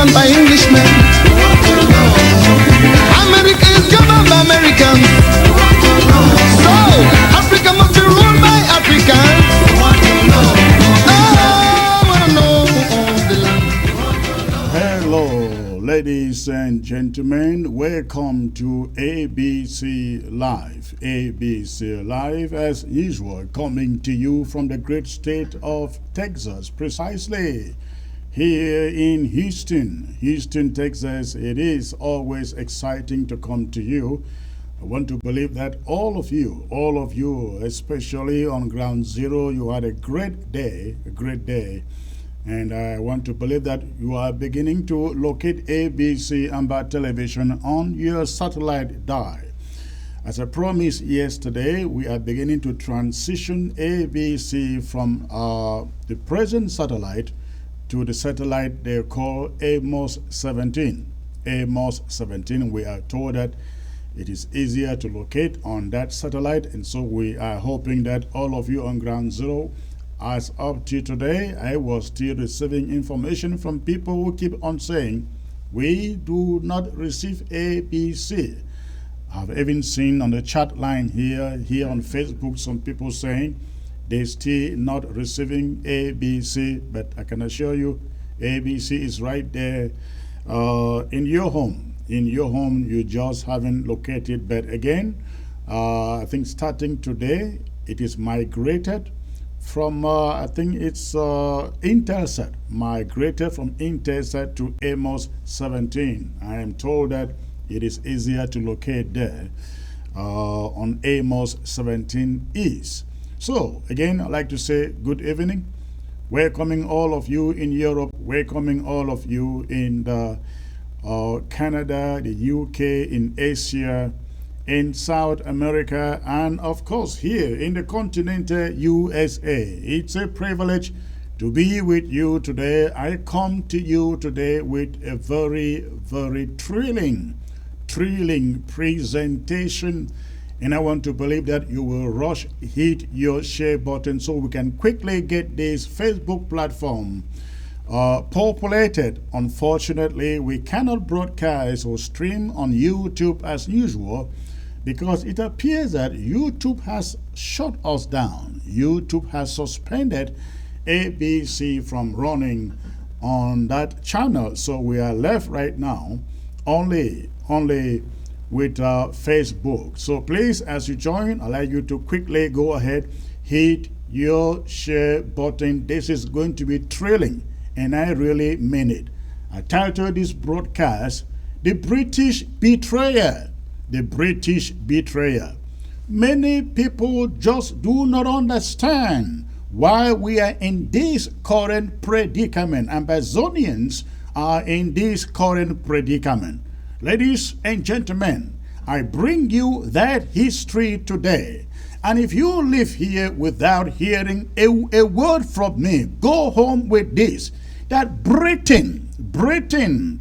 governed by Englishmen. America is governed by Americans. So Africa must be ruled by Africans. I wanna know the land. Hello, ladies and gentlemen. Welcome to ABC Live. ABC Live, as usual, coming to you from the great state of Texas, precisely here in Houston, Texas. It is always exciting to come to you. I want to believe that all of you, especially on Ground Zero, you had a great day. And I want to believe that you are beginning to locate ABC Amber Television on your satellite dial. As I promised yesterday, we are beginning to transition ABC from the present satellite to the satellite they call Amos 17. Amos 17, we are told that it is easier to locate on that satellite, and so we are hoping that all of you on Ground Zero, as up to today, I was still receiving information from people who keep on saying, we do not receive ABC. I've even seen on the chat line here on Facebook, some people saying they still not receiving ABC, but I can assure you, ABC is right there in your home. In your home, you just haven't located. But again, I think starting today, it is migrated from, I think it's Intelsat, migrated from Intelsat to Amos 17. I am told that it is easier to locate there on Amos 17 East. So, again, I'd like to say good evening. Welcoming all of you in Europe, welcoming all of you in the, Canada, the UK, in Asia, in South America, and of course here in the continental USA. It's a privilege to be with you today. I come to you today with a very, very thrilling presentation, and I want to believe that you will hit your share button so we can quickly get this Facebook platform populated. Unfortunately, we cannot broadcast or stream on YouTube as usual because it appears that YouTube has shut us down. YouTube has suspended ABC from running on that channel, so we are left right now only with Facebook. So please, as you join, I'd like you to quickly go ahead, hit your share button. This is going to be thrilling, and I really mean it. I titled this broadcast, The British Betrayal. The British Betrayal. Many people just do not understand why we are in this current predicament. Amazonians are in this current predicament. Ladies and gentlemen, I bring you that history today. And if you live here without hearing a word from me, go home with this, that Britain,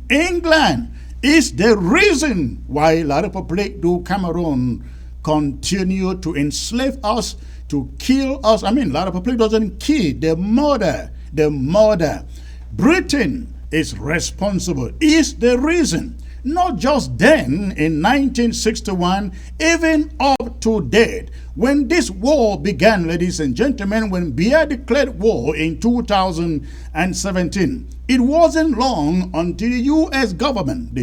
England is the reason why La République du Cameroon continue to enslave us, to kill us. I mean, La République doesn't kill, they murder. Britain is responsible, is the reason. Not just then in 1961, even up to date. When this war began, ladies and gentlemen, when Biya declared war in 2017, it wasn't long until the U.S. government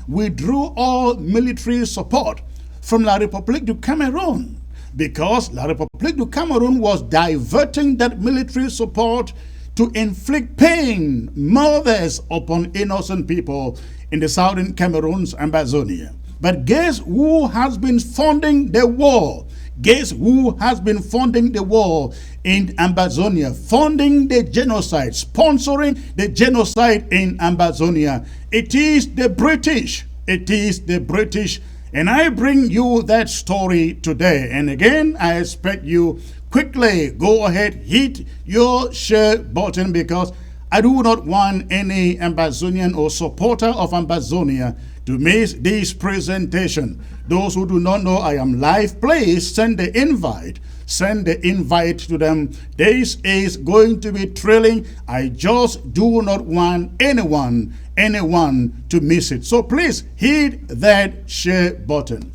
withdrew all military support from La République du Cameroon, because La République du Cameroon was diverting that military support to inflict pain, murders upon innocent people in the southern Cameroons, Amazonia. But guess who has been funding the war? Guess who has been funding the war in Amazonia, funding the genocide, sponsoring the genocide in Amazonia? It is the British. It is the British. And I bring you that story today. And again, I expect you quickly go ahead, hit your share button, because I do not want any Ambazonian or supporter of Ambazonia to miss this presentation. Those who do not know I am live, please send the invite. Send the invite to them. This is going to be thrilling. I just do not want anyone to miss it. So please hit that share button.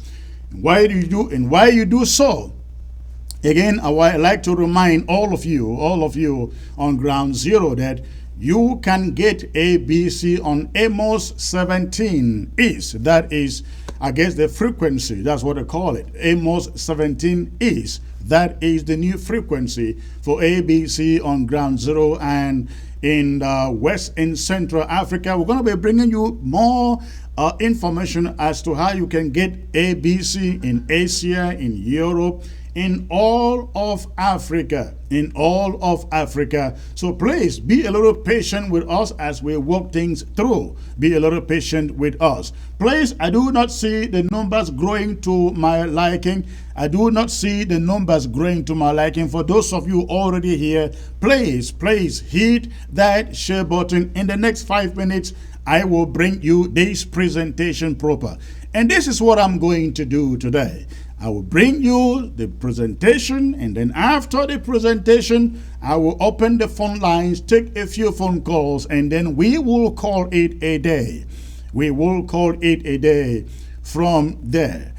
Why you do so? Again, I would like to remind all of you on Ground Zero that you can get ABC on Amos 17 East. That is, I guess, the frequency. That's what they call it. Amos 17 East. That is the new frequency for ABC on Ground Zero. And in West and Central Africa, we're going to be bringing you more information as to how you can get ABC in Asia, in Europe, in all of Africa, So please be a little patient with us as we walk things through. Be a little patient with us. Please, I do not see the numbers growing to my liking. For those of you already here, please hit that share button. In the next 5 minutes, I will bring you this presentation proper. And this is what I'm going to do today. I will bring you the presentation, and then after the presentation, I will open the phone lines, take a few phone calls, and then we will call it a day. From there.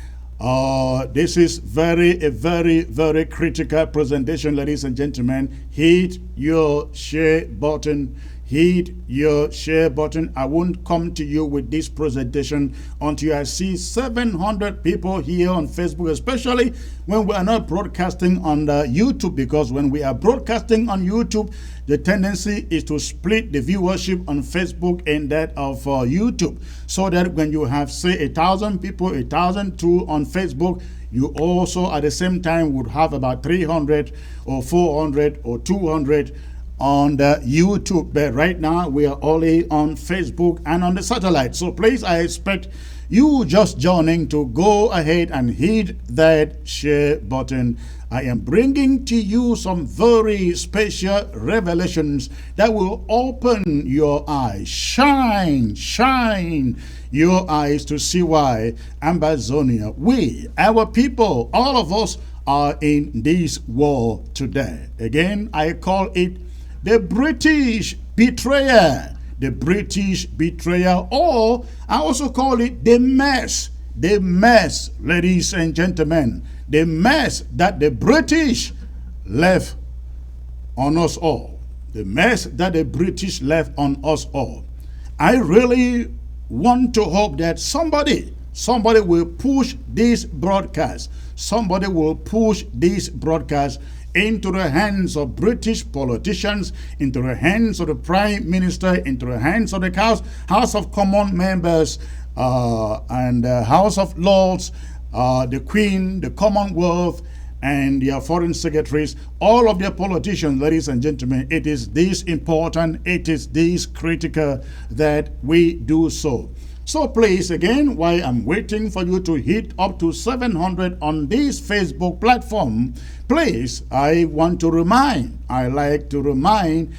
This is a very critical presentation, ladies and gentlemen. Hit your share button. I won't come to you with this presentation until I see 700 people here on Facebook, especially when we are not broadcasting on the YouTube, because when we are broadcasting on YouTube, the tendency is to split the viewership on Facebook and that of YouTube, so that when you have, say, 1,000 people, 1,002 on Facebook, you also at the same time would have about 300 or 400 or 200 on the YouTube. But right now we are only on Facebook and on the satellite. So please, I expect you just joining to go ahead and hit that share button. I am bringing to you some very special revelations that will open your eyes, shine your eyes to see why Ambazonia, we, our people, all of us are in this war today. Again, I call it the British Betrayal. The British Betrayal, or I also call it the mess. The mess, ladies and gentlemen. The mess that the British left on us all. The mess that the British left on us all. I really want to hope that somebody will push this broadcast. Somebody will push this broadcast into the hands of British politicians, into the hands of the Prime Minister, into the hands of the House of Common Members, and the House of Lords, the Queen, the Commonwealth, and their foreign secretaries, all of their politicians, ladies and gentlemen. It is this important, it is this critical that we do so. So please, again, while I'm waiting for you to hit up to 700 on this Facebook platform, please, I like to remind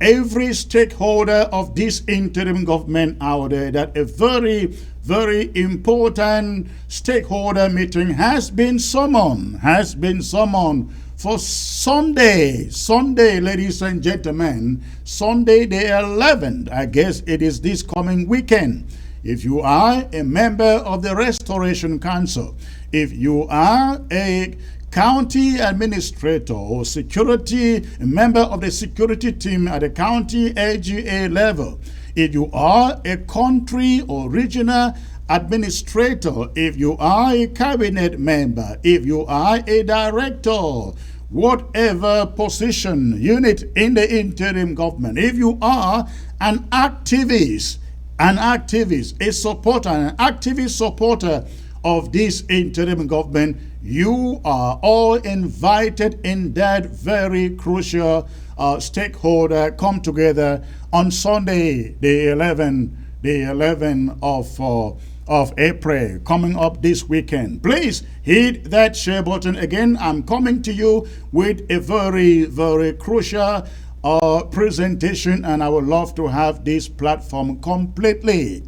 every stakeholder of this interim government out there that a very important stakeholder meeting has been summoned for Sunday, ladies and gentlemen, Sunday the 11th. I guess it is this coming weekend. If you are a member of the Restoration Council, if you are a county administrator or a member of the security team at the county AGA level, if you are a country or regional administrator, if you are a cabinet member, if you are a director, whatever position, unit in the interim government, if you are an activist, a supporter, an activist supporter of this interim government, you are all invited in that very crucial stakeholder come together on Sunday, the 11th of April, coming up this weekend. Please hit that share button. Again, I'm coming to you with a very crucial presentation, and I would love to have this platform completely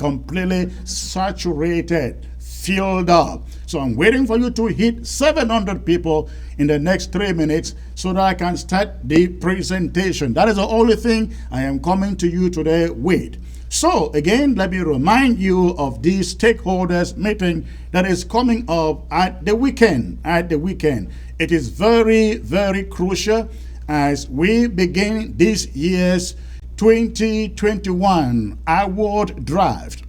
saturated, filled up. So I'm waiting for you to hit 700 people in the next 3 minutes so that I can start the presentation. That is the only thing I am coming to you today with. So again, let me remind you of this stakeholders meeting that is coming up at the weekend. It is very crucial as we begin this year's 2021 award drive.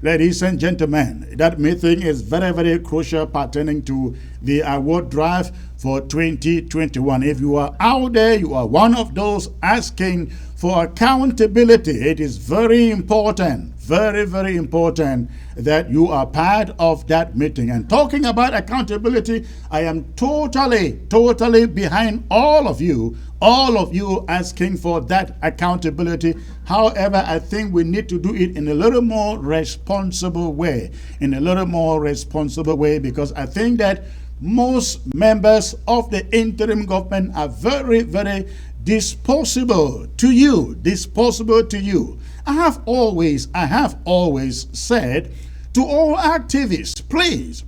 Ladies and gentlemen, that meeting is very crucial pertaining to the award drive for 2021. If you are out there, you are one of those asking for accountability, it is very important, very important that you are part of that meeting. And talking about accountability, I am totally behind all of you asking for that accountability. However, I think we need to do it in a little more responsible way, because I think that most members of the interim government are very disposable to you. I have always said to all activists,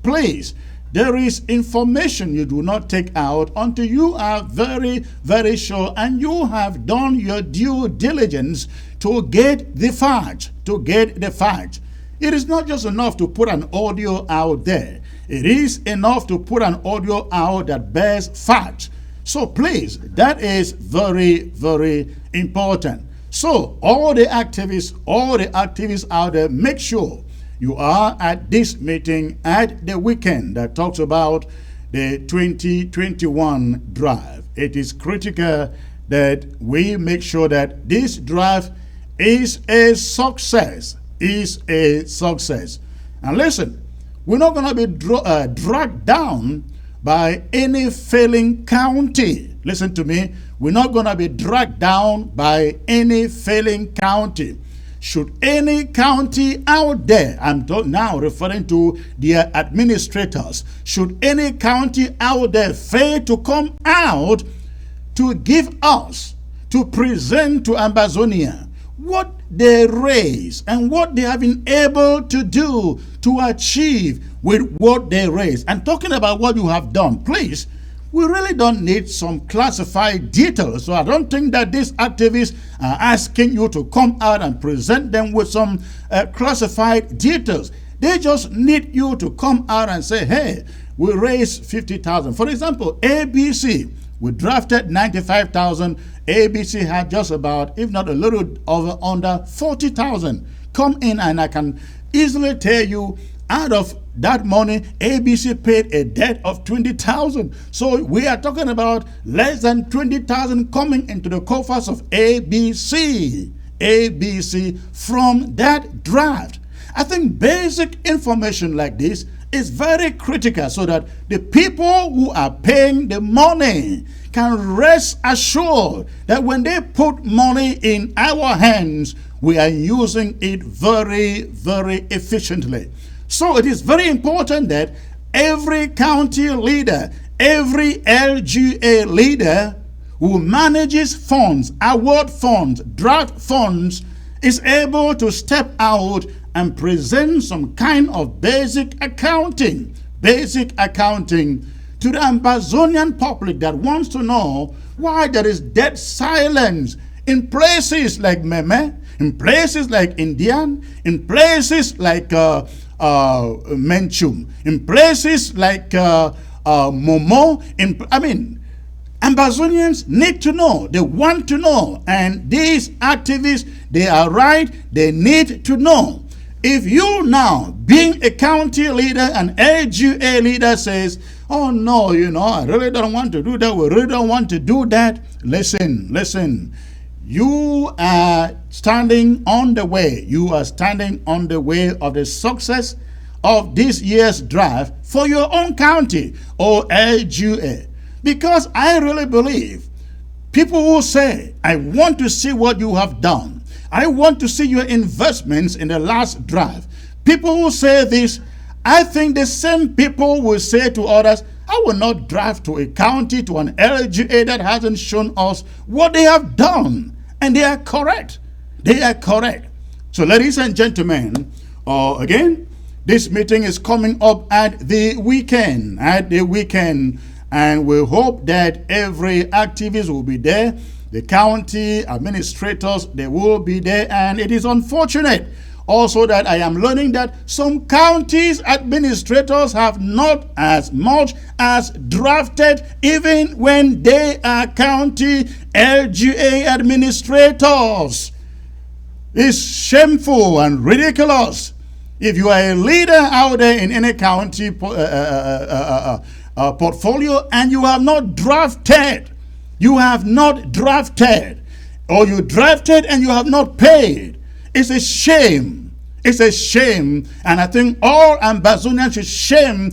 please, there is information you do not take out until you are very sure and you have done your due diligence to get the fact. It is not just enough to put an audio out there. It is enough to put an audio out that bears fact. So please, that is very important. So all the activists out there, make sure you are at this meeting at the weekend that talks about the 2021 drive. It is critical that we make sure that this drive is a success. And listen, we're not going to be dragged down by any failing county. Listen to me. We're not going to be dragged down by any failing county. Should any county out there, I'm now referring to their administrators, should any county out there fail to come out to give us, to present to Ambazonia what they raise and what they have been able to do to achieve with what they raise. And talking about what you have done, please, we really don't need some classified details. So I don't think that these activists are asking you to come out and present them with some classified details. They just need you to come out and say, hey, we raised 50,000. For example, ABC, we drafted 95,000. ABC had just about, if not a little over, under 40,000 come in, and I can easily tell you, out of that money, ABC paid a debt of 20,000. So we are talking about less than 20,000 coming into the coffers of ABC from that draft. I think basic information like this is very critical so that the people who are paying the money can rest assured that when they put money in our hands, we are using it very efficiently. So it is very important that every county leader, every LGA leader who manages funds, award funds, draft funds, is able to step out and present some kind of basic accounting to the Ambazonian public that wants to know why there is dead silence in places like Meme, in places like Indian, in places like Menchum, in places like Momo. Ambazonians need to know. They want to know. And these activists, they are right. They need to know. If you now, being a county leader, an LGA leader, says, oh no, I really don't want to do that. We really don't want to do that. Listen. You are standing on the way. You are standing on the way of the success of this year's drive for your own county or LGA. Because I really believe people who say, I want to see what you have done. I want to see your investments in the last drive. People who say this, I think the same people will say to others, I will not drive to a county, to an LGA that hasn't shown us what they have done. And they are correct. They are correct. So, ladies and gentlemen, again, this meeting is coming up at the weekend. And we hope that every activist will be there. The county administrators, they will be there. And it is unfortunate also that I am learning that some counties administrators have not as much as drafted even when they are county LGA administrators. It's shameful and ridiculous. If you are a leader out there in any county portfolio and you have not drafted, or you drafted and you have not paid, it's a shame. It's a shame. And I think all Ambazonians should shame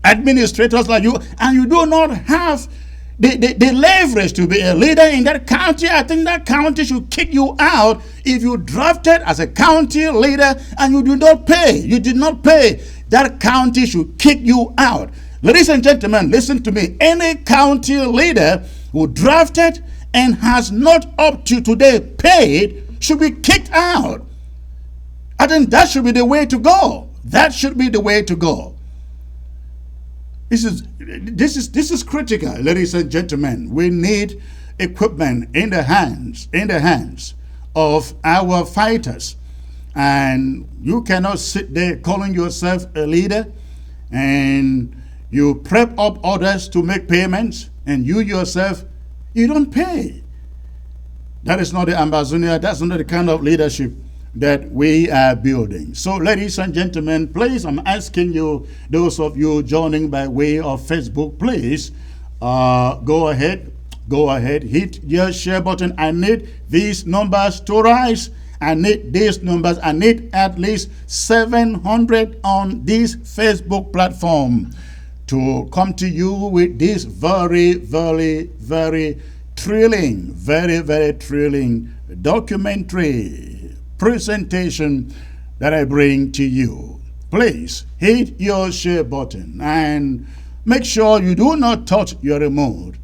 administrators like you. And you do not have the leverage to be a leader in that county. I think that county should kick you out if you drafted as a county leader and you do not pay. You did not pay. That county should kick you out. Ladies and gentlemen, listen to me. Any county leader who drafted and has not up to today paid should be kicked out. I think that should be the way to go. That should be the way to go. This is critical, ladies and gentlemen. We need equipment in the hands of our fighters. And you cannot sit there calling yourself a leader and you prep up others to make payments and you yourself, you don't pay. That is not the Ambazonia. That's not the kind of leadership that we are building. So, ladies and gentlemen, please, I'm asking you, those of you joining by way of Facebook, please go ahead, hit your share button. I need these numbers to rise. I need these numbers. I need at least 700 on this Facebook platform to come to you with this very, very, very thrilling, very thrilling documentary presentation that I bring to you. Please hit your share button and make sure you do not touch your remote.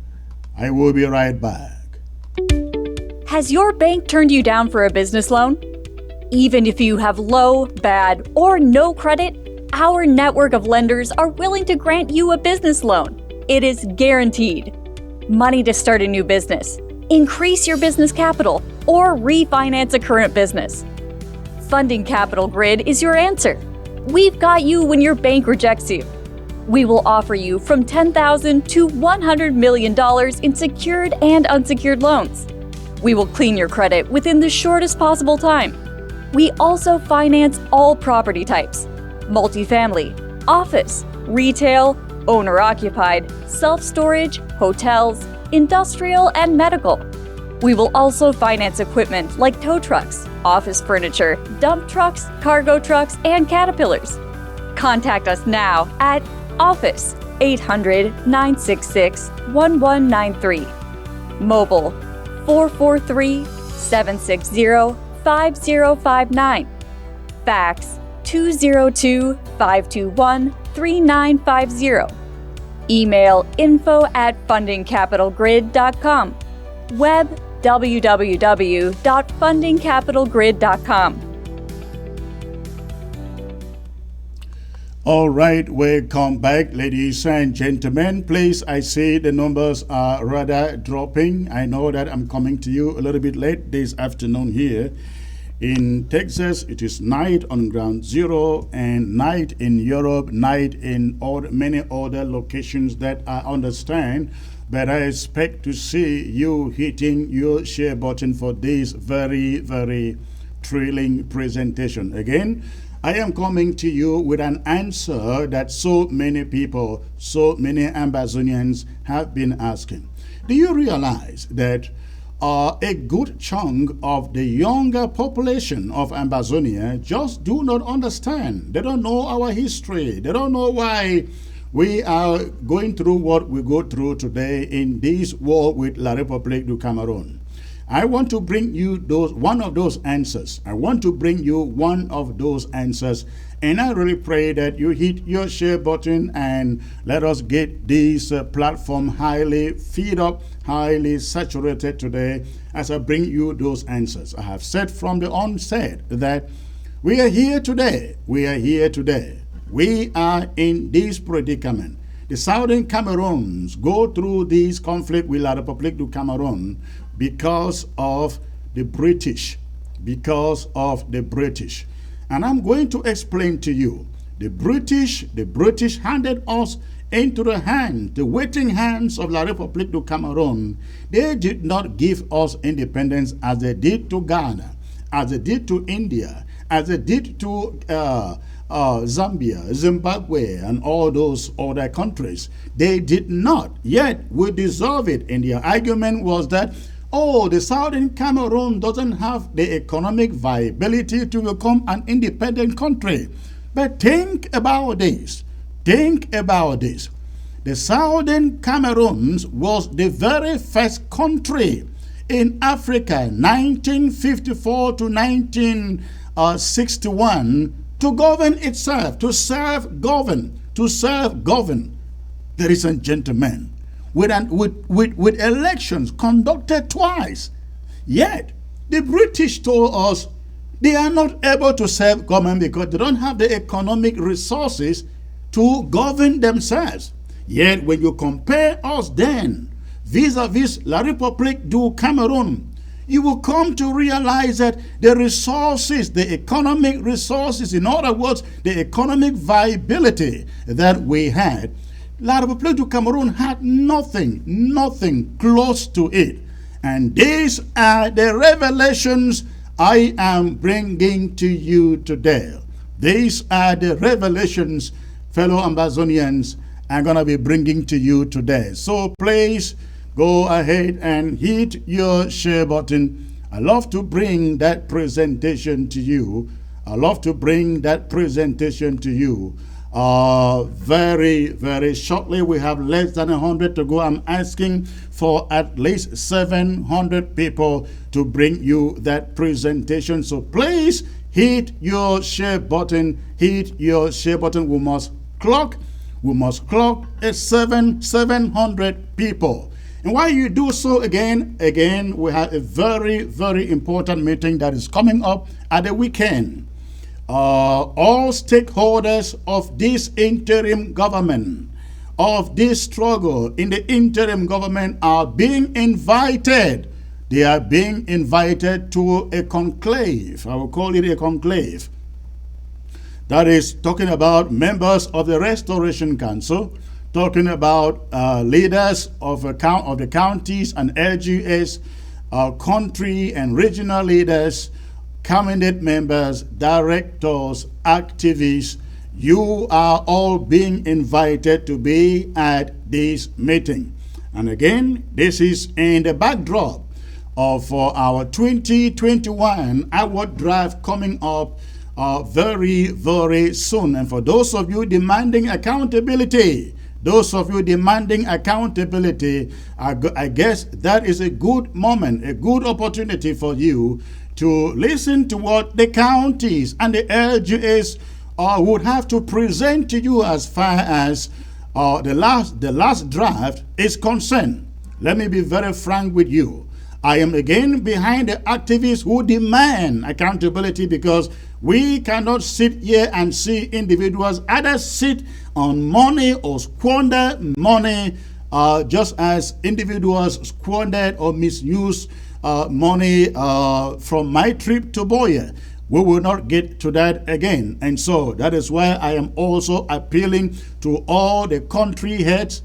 I will be right back. Has your bank turned you down for a business loan? Even if you have low, bad, or no credit, our network of lenders are willing to grant you a business loan. It is guaranteed. Money to start a new business, increase your business capital, or refinance a current business. Funding Capital Grid is your answer. We've got you when your bank rejects you. We will offer you from $10,000 to $100 million in secured and unsecured loans. We will clean your credit within the shortest possible time. We also finance all property types: multifamily, office, retail, owner-occupied, self-storage, hotels, industrial, and medical. We will also finance equipment like tow trucks, office furniture, dump trucks, cargo trucks, and Caterpillars. Contact us now at Office 800-966-1193. Mobile 443-760-5059. Fax 202-521-3950. Email info@fundingcapitalgrid.com. Web www.fundingcapitalgrid.com. All right, welcome back, ladies and gentlemen. Please, I see the numbers are rather dropping. I know that I'm coming to you a little bit late this afternoon here. In Texas, it is night on ground zero, and night in Europe, night in many other locations that I understand. But I expect to see you hitting your share button for this very, very thrilling presentation. Again, I am coming to you with an answer that so many people, so many Ambazonians have been asking. Do you realize that a good chunk of the younger population of Ambazonia just do not understand? They don't know our history. They don't know why we are going through what we go through today in this war with La République du Cameroon. I want to bring you one of those answers. I want to bring you one of those answers. And I really pray that you hit your share button and let us get this platform highly filled up, highly saturated today as I bring you those answers. I have said from the onset that we are here today. We are here today. We are in this predicament. The Southern Cameroons go through this conflict with La République du Cameroon because of the British. Because of the British. And I'm going to explain to you. The British handed us into the waiting hands of La République du Cameroon. They did not give us independence as they did to Ghana, as they did to India, as they did to Zambia, Zimbabwe, and all those other countries. They did not. Yet we deserve it. And their argument was that, oh, the Southern Cameroon doesn't have the economic viability to become an independent country. But think about this. Think about this. The Southern Cameroons was the very first country in Africa, 1954 to 1961, to govern itself, to serve govern. Ladies and gentlemen, with elections conducted twice. Yet, the British told us they are not able to serve government because they don't have the economic resources to govern themselves. Yet, when you compare us then, vis-a-vis La République du Cameroun, you will come to realize that the resources, the economic resources, in other words, the economic viability that we had, La République du Cameroun had nothing close to it. And these are the revelations I am bringing to you today. These are the revelations, fellow Ambazonians, I'm going to be bringing to you today. So please go ahead and hit your share button. I love to bring that presentation to you. Very shortly. We have less than 100 to go. I'm asking for at least 700 people to bring you that presentation. So please hit your share button. We must clock at 700 people. And while you do so, again, we have a very important meeting that is coming up at the weekend. All stakeholders of this interim government, of this struggle in the interim government, are being invited. They are being invited to a conclave. I will call it a conclave. That is talking about members of the Restoration Council, talking about leaders of the counties and LGS, country and regional leaders, cabinet members, directors, activists. You are all being invited to be at this meeting. And again, this is in the backdrop of our 2021 award drive coming up very soon. And for those of you demanding accountability, I guess that is a good moment, a good opportunity for you to listen to what the counties and the LGAs would have to present to you as far as the last draft is concerned. Let me be very frank with you. I am again behind the activists who demand accountability, because we cannot sit here and see individuals either sit on money or squander money, just as individuals squandered or misused money from my trip to Boya. We will not get to that again. And so that is why I am also appealing to all the country heads,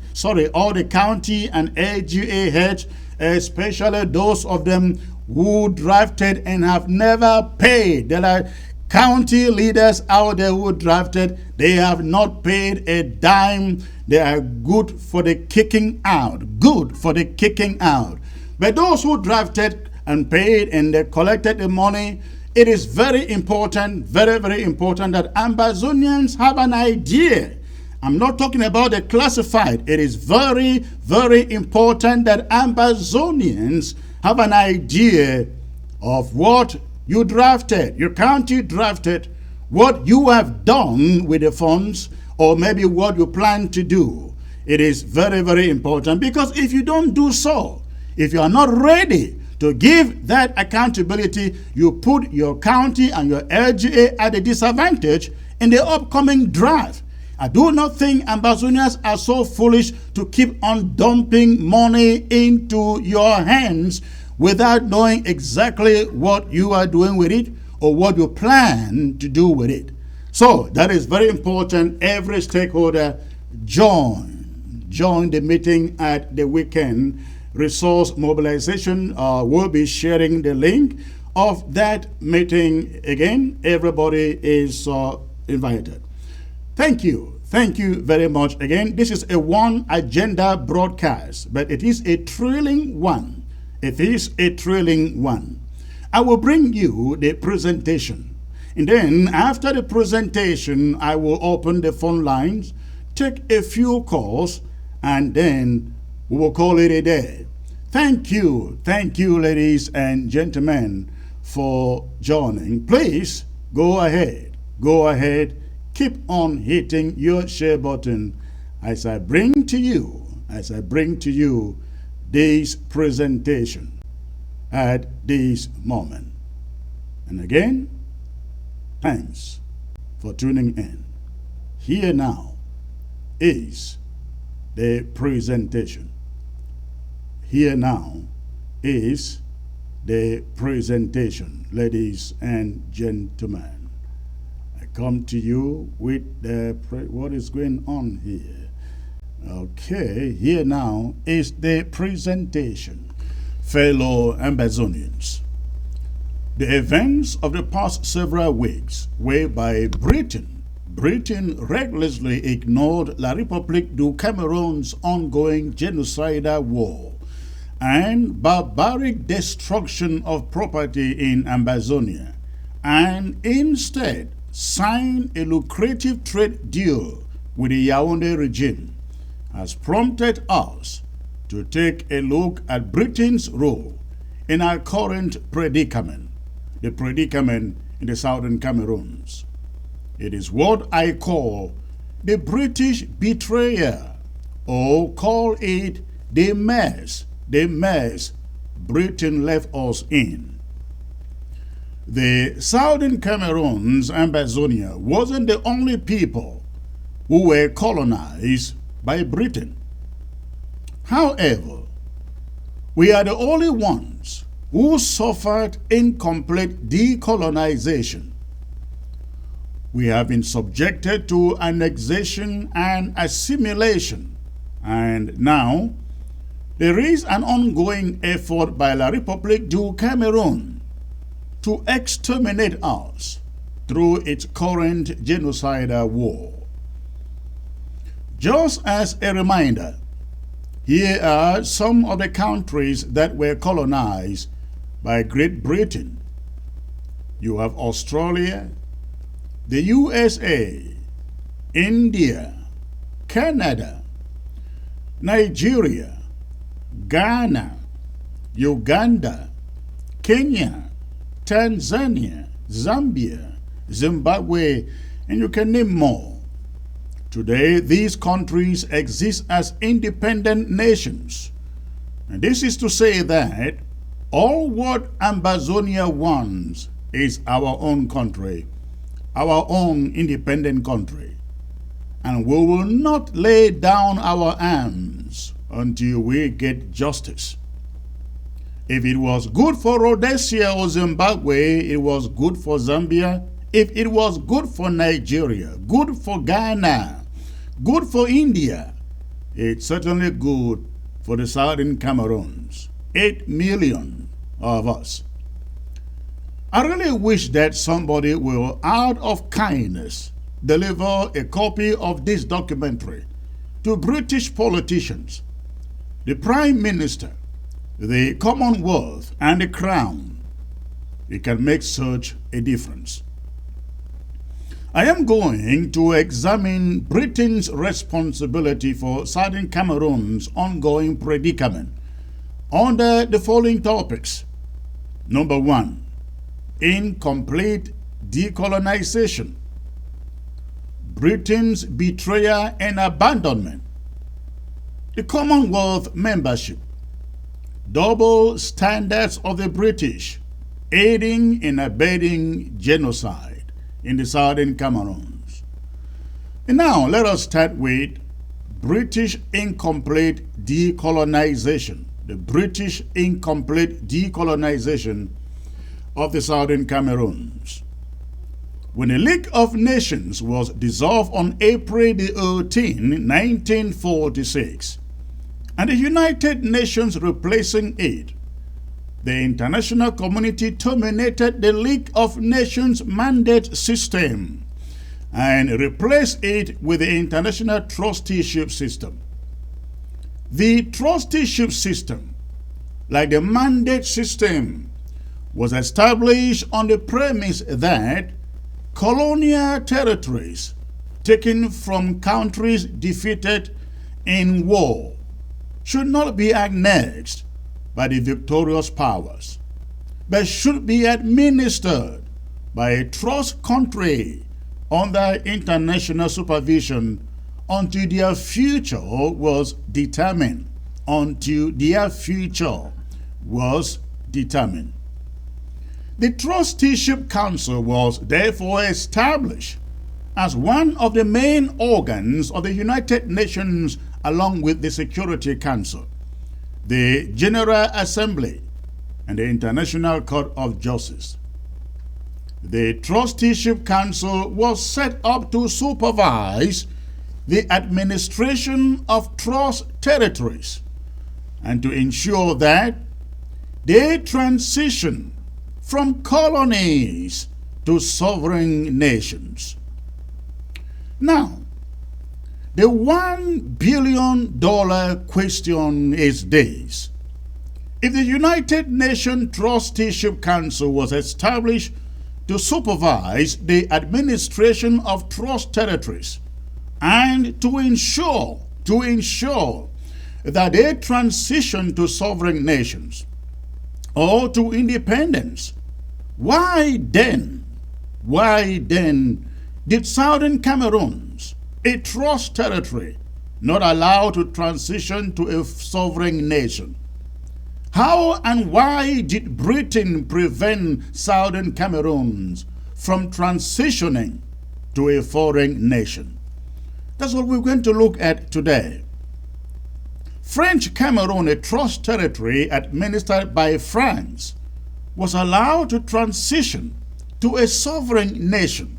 all the county and AGA heads, especially those of them who drafted and have never paid. There are county leaders out there who drafted, they have not paid a dime. They are good for the kicking out. But those who drafted and paid and they collected the money, it is very important, very important that Ambazonians have an idea. I'm not talking about the classified. It is very important that Ambazonians have an idea of what you drafted, your county drafted, what you have done with the funds, or maybe what you plan to do. It is very, very important, because if you don't do so, if you are not ready to give that accountability, you put your county and your LGA at a disadvantage in the upcoming draft. I do not think Ambazonians are so foolish to keep on dumping money into your hands without knowing exactly what you are doing with it or what you plan to do with it. So that is very important. Every stakeholder join the meeting at the weekend resource mobilization. We'll be sharing the link of that meeting. Again, everybody is invited. Thank you very much. Again, this is a one agenda broadcast, but it is a thrilling one. It is a thrilling one. I will bring you the presentation, and then after the presentation I will open the phone lines, take a few calls, and then we will call it a day. Thank you, ladies and gentlemen, for joining. Please go ahead, keep on hitting your share button as I bring to you this presentation at this moment. And again, thanks for tuning in. Here now is the presentation. Here now is the presentation, ladies and gentlemen. I come to you with what is going on here. Okay, here now is the presentation. Fellow Ambazonians, the events of the past several weeks, whereby Britain recklessly ignored La République du Cameroon's ongoing genocidal war and barbaric destruction of property in Ambazonia, and instead signed a lucrative trade deal with the Yaoundé regime, has prompted us to take a look at Britain's role in our current predicament, the predicament in the southern Cameroons. It is what I call the British Betrayal, or call it the mess Britain left us in. The southern Cameroons, Ambazonia, wasn't the only people who were colonized by Britain. However, we are the only ones who suffered incomplete decolonization. We have been subjected to annexation and assimilation, and now there is an ongoing effort by La République du Cameroon to exterminate us through its current genocidal war. Just as a reminder, here are some of the countries that were colonized by Great Britain. You have Australia, the USA, India, Canada, Nigeria, Ghana, Uganda, Kenya, Tanzania, Zambia, Zimbabwe, and you can name more. Today, these countries exist as independent nations. And this is to say that all what Ambazonia wants is our own country, our own independent country. And we will not lay down our arms until we get justice. If it was good for Rhodesia or Zimbabwe, it was good for Zambia. If it was good for Nigeria, good for Ghana, good for India, it's certainly good for the southern Cameroons. 8 million of us. I really wish that somebody will, out of kindness, deliver a copy of this documentary to British politicians, the Prime Minister, the Commonwealth, and the Crown. It can make such a difference. I am going to examine Britain's responsibility for Southern Cameroon's ongoing predicament under the following topics. Number 1, incomplete decolonization, Britain's betrayal and abandonment, the Commonwealth membership, double standards of the British, aiding and abetting genocide in the southern Cameroons. And now let us start with British incomplete decolonization, the British incomplete decolonization of the southern Cameroons. When the League of Nations was dissolved on April 18, 1946, and the United Nations replacing it, the international community terminated the League of Nations mandate system and replaced it with the international trusteeship system. The trusteeship system, like the mandate system, was established on the premise that colonial territories taken from countries defeated in war should not be annexed by the victorious powers, but should be administered by a trust country under international supervision until their future was determined. Until their future was determined. The Trusteeship Council was therefore established as one of the main organs of the United Nations along with the Security Council, the General Assembly, and the International Court of Justice. The Trusteeship Council was set up to supervise the administration of trust territories and to ensure that they transition from colonies to sovereign nations. Now, the $1 billion question is this: if the United Nations Trusteeship Council was established to supervise the administration of trust territories and to ensure that they transition to sovereign nations or to independence, why then did Southern Cameroons, a trust territory, not allow to transition to a sovereign nation? How and why did Britain prevent Southern Cameroons from transitioning to a foreign nation? That's what we're going to look at today. French Cameroon, a trust territory administered by France, was allowed to transition to a sovereign nation.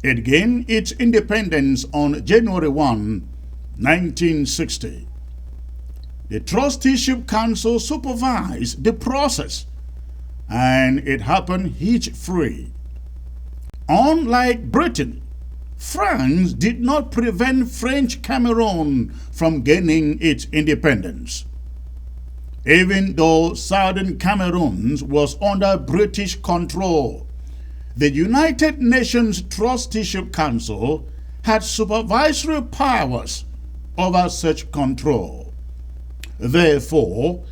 It gained its independence on January 1, 1960. The Trusteeship Council supervised the process, and it happened hitch-free. Unlike Britain, France did not prevent French Cameroon from gaining its independence. Even though Southern Cameroon was under British control, the United Nations Trusteeship Council had supervisory powers over such control. Therefore,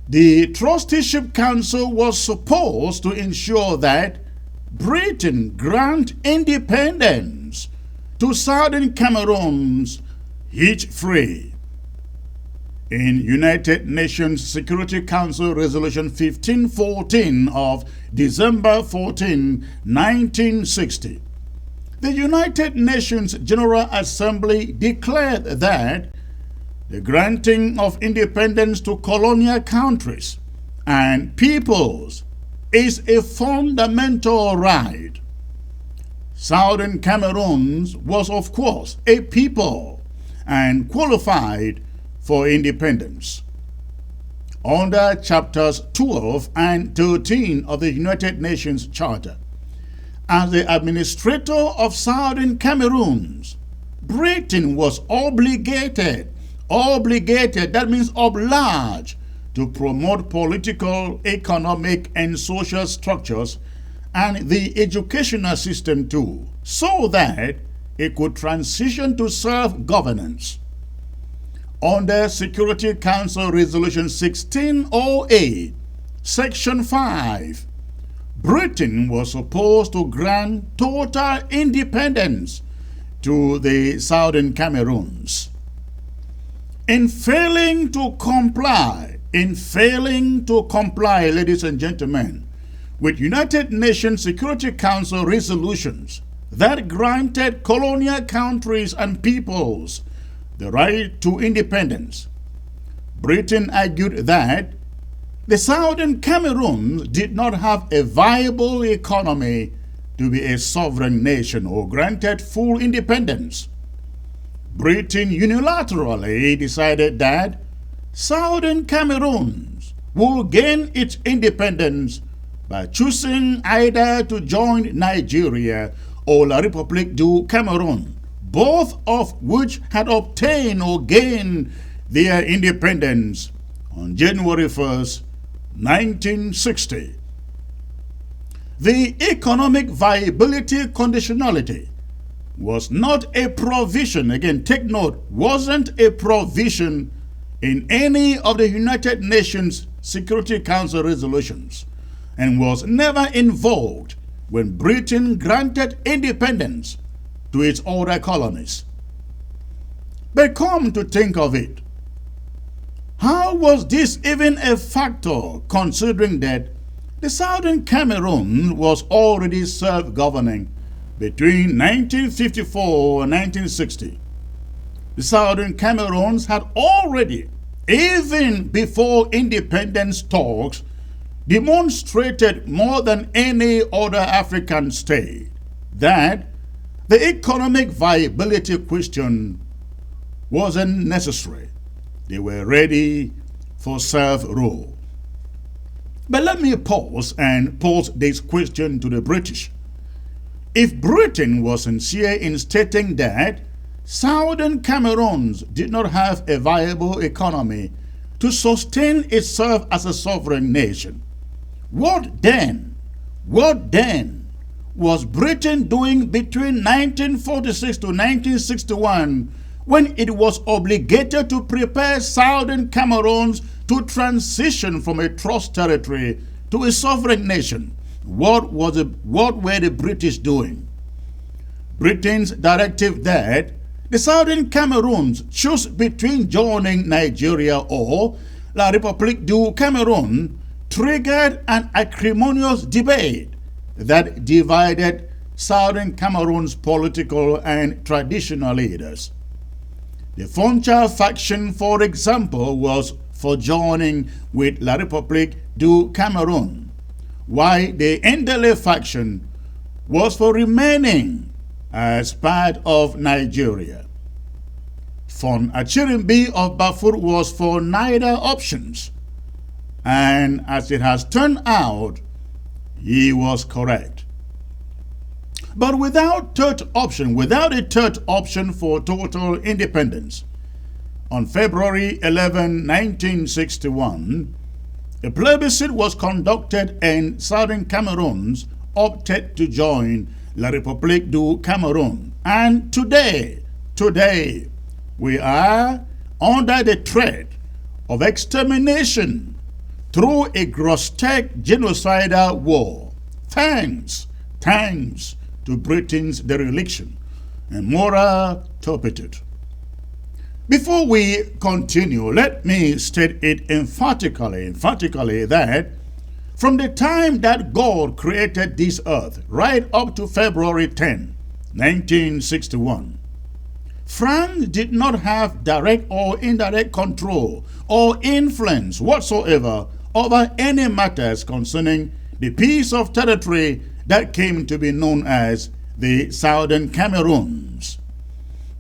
the Trusteeship Council was supposed to ensure that Britain grant independence to Southern Cameroons hitch-free. In United Nations Security Council Resolution 1514 of December 14, 1960, the United Nations General Assembly declared that the granting of independence to colonial countries and peoples is a fundamental right. Southern Cameroons was, of course, a people and qualified for independence. Under chapters 12 and 13 of the United Nations Charter, as the administrator of Southern Cameroons, Britain was obligated, that means obliged, to promote political, economic, and social structures and the educational system too, so that it could transition to self-governance. Under Security Council Resolution 1608, Section 5, Britain was supposed to grant total independence to the Southern Cameroons. In failing to comply, ladies and gentlemen, with United Nations Security Council resolutions that granted colonial countries and peoples the right to independence, Britain argued that the Southern Cameroons did not have a viable economy to be a sovereign nation or granted full independence. Britain unilaterally decided that Southern Cameroons will gain its independence by choosing either to join Nigeria or La République du Cameroun, both of which had obtained or gained their independence on January 1st, 1960. The economic viability conditionality was not a provision, again take note, wasn't a provision in any of the United Nations Security Council resolutions, and was never invoked when Britain granted independence to its older colonies. But come to think of it, how was this even a factor, considering that the Southern Cameroon was already self-governing between 1954 and 1960? The Southern Cameroons had already, even before independence talks, demonstrated more than any other African state that the economic viability question wasn't necessary. They were ready for self-rule. But let me pause and pose this question to the British. If Britain was sincere in stating that Southern Cameroons did not have a viable economy to sustain itself as a sovereign nation, what then was Britain doing between 1946 to 1961 when it was obligated to prepare Southern Cameroons to transition from a trust territory to a sovereign nation? What were the British doing? Britain's directive that the Southern Cameroons choose between joining Nigeria or La République du Cameroun triggered an acrimonious debate that divided Southern Cameroon's political and traditional leaders. The Foncha faction, for example, was for joining with La République du Cameroun, while the Ndele faction was for remaining as part of Nigeria. Fon Achirimbi of Bafur was for neither options, and as it has turned out, he was correct. But without a third option for total independence, on February 11, 1961, a plebiscite was conducted and Southern Cameroons opted to join La République du Cameroun. And today, we are under the threat of extermination through a grotesque genocidal war, thanks to Britain's dereliction and moral turpitude. Before we continue, let me state it emphatically that from the time that God created this earth right up to February 10, 1961, France did not have direct or indirect control or influence whatsoever over any matters concerning the piece of territory that came to be known as the Southern Cameroons.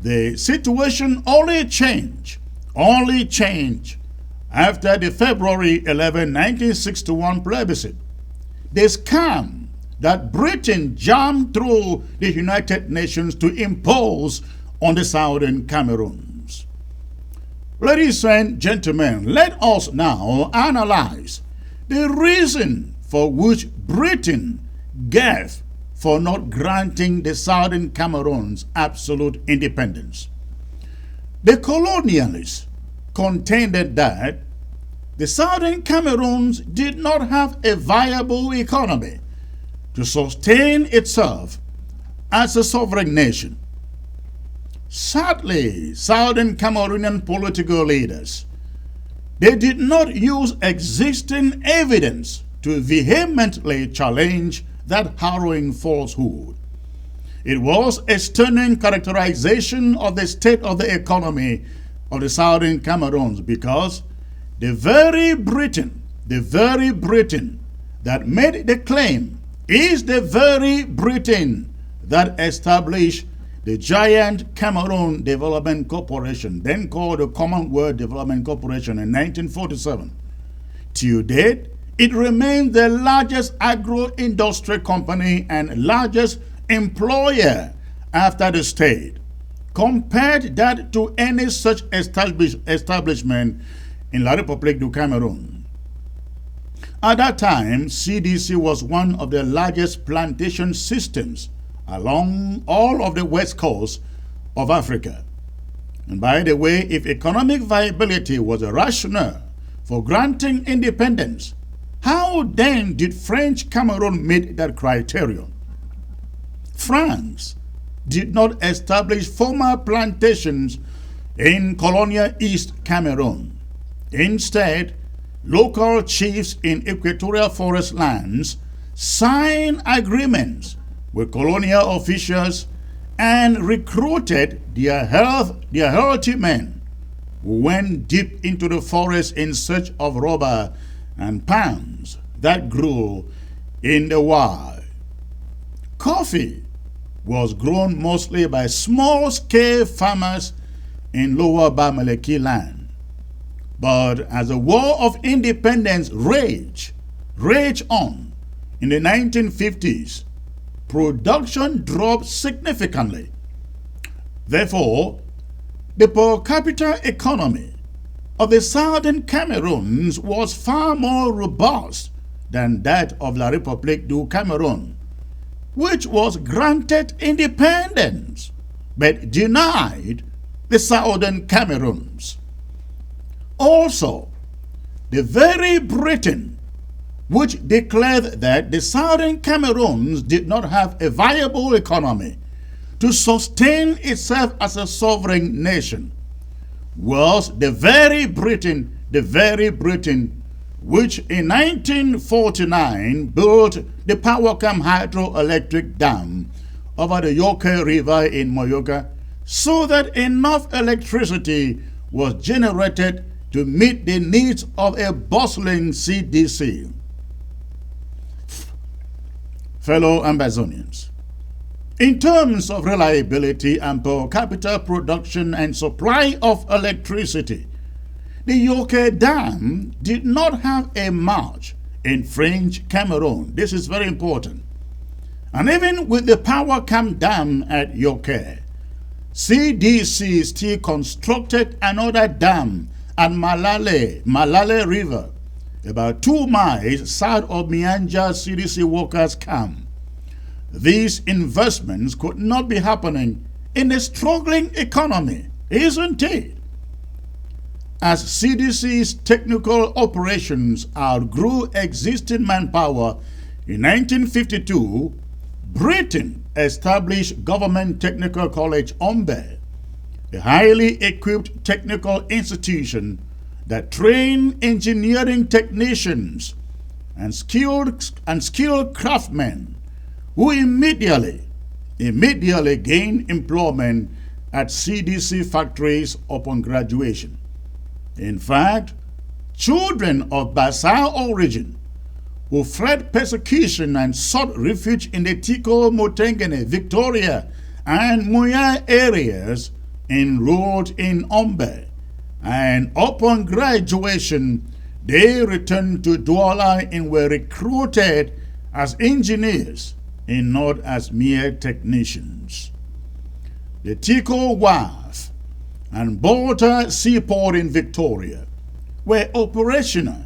The situation only changed after the February 11, 1961 plebiscite. The scam that Britain jammed through the United Nations to impose on the Southern Cameroons. Ladies and gentlemen, let us now analyze the reason for which Britain gave for not granting the Southern Cameroons absolute independence. The colonialists contended that the southern Cameroons did not have a viable economy to sustain itself as a sovereign nation. Sadly, southern Cameroonian political leaders, they did not use existing evidence to vehemently challenge that harrowing falsehood. It was a stunning characterization of the state of the economy of the southern Cameroons, because the very Britain that made the claim is the very Britain that established the giant Cameroon Development Corporation, then called the Commonwealth Development Corporation, in 1947. To date, it remains the largest agro-industry company and largest employer after the state. Compared that to any such establishment in La République du Cameroon. At that time, CDC was one of the largest plantation systems along all of the west coast of Africa. And by the way, if economic viability was a rationale for granting independence, how then did French Cameroon meet that criterion? France did not establish formal plantations in colonial East Cameroon. Instead, local chiefs in equatorial forest lands signed agreements with colonial officials and recruited their healthy men who went deep into the forest in search of rubber and palms that grew in the wild. Coffee was grown mostly by small-scale farmers in lower Bamileke land. But as the War of Independence raged on in the 1950s, production dropped significantly. Therefore, the per capita economy of the southern Cameroons was far more robust than that of La République du Cameroon, which was granted independence but denied the southern Cameroons. Also, the very Britain which declared that the southern Cameroons did not have a viable economy to sustain itself as a sovereign nation, was the very Britain which in 1949 built the Powakam hydroelectric dam over the Yoke River in Moyoka, so that enough electricity was generated to meet the needs of a bustling CDC. Fellow Amazonians, in terms of reliability and per capita production and supply of electricity, the Yoke Dam did not have a match in French Cameroon. This is very important. And even with the Powakam Dam at Yoke, CDC still constructed another dam at Malale River, about 2 miles south of Mianja CDC workers' camp. These investments could not be happening in a struggling economy, isn't it? As CDC's technical operations outgrew existing manpower in 1952, Britain established Government Technical College Ombe, a highly equipped technical institution that trained engineering technicians and skilled craftsmen who immediately gained employment at CDC factories upon graduation. In fact, children of Basau origin who fled persecution and sought refuge in the Tiko, Motengene, Victoria, and Muya areas enrolled in Ombe, and upon graduation, they returned to Douala and were recruited as engineers and not as mere technicians. The Tiko Wharf and Bolter Seaport in Victoria were operational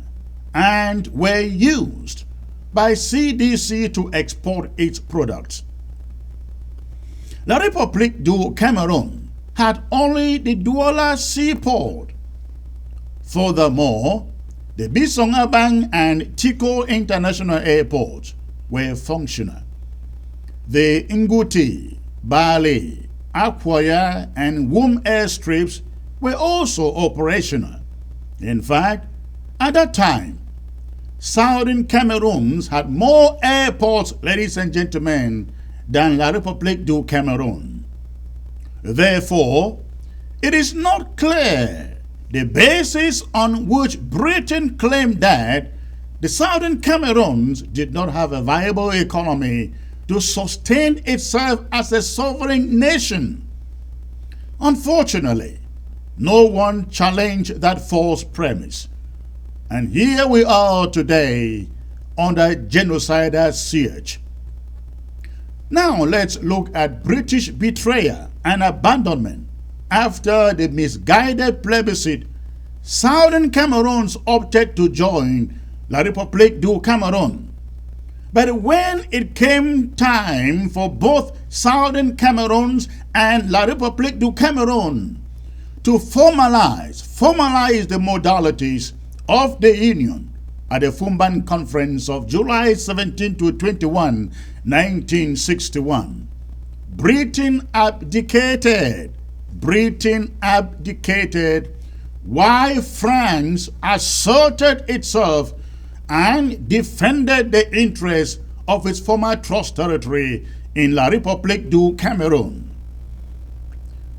and were used by CDC to export its products. La République du Cameroon had only the Douala Seaport, Furthermore, the Bisongabang and Tico International Airports were functional. The Nguti, Bali, Akwaya, and Wum airstrips were also operational. In fact, at that time, Southern Cameroons had more airports, ladies and gentlemen, than La République du Cameroun. Therefore, it is not clear the basis on which Britain claimed that the Southern Cameroons did not have a viable economy to sustain itself as a sovereign nation. Unfortunately, no one challenged that false premise. And here we are today under genocidal siege. Now let's look at British betrayal and abandonment. After the misguided plebiscite, Southern Cameroons opted to join La République du Cameroun. But when it came time for both Southern Cameroons and La République du Cameroun to formalize the modalities of the Union at the Fumban Conference of July 17 to 21, 1961, Britain abdicated. While France asserted itself and defended the interests of its former trust territory in La République du Cameroun.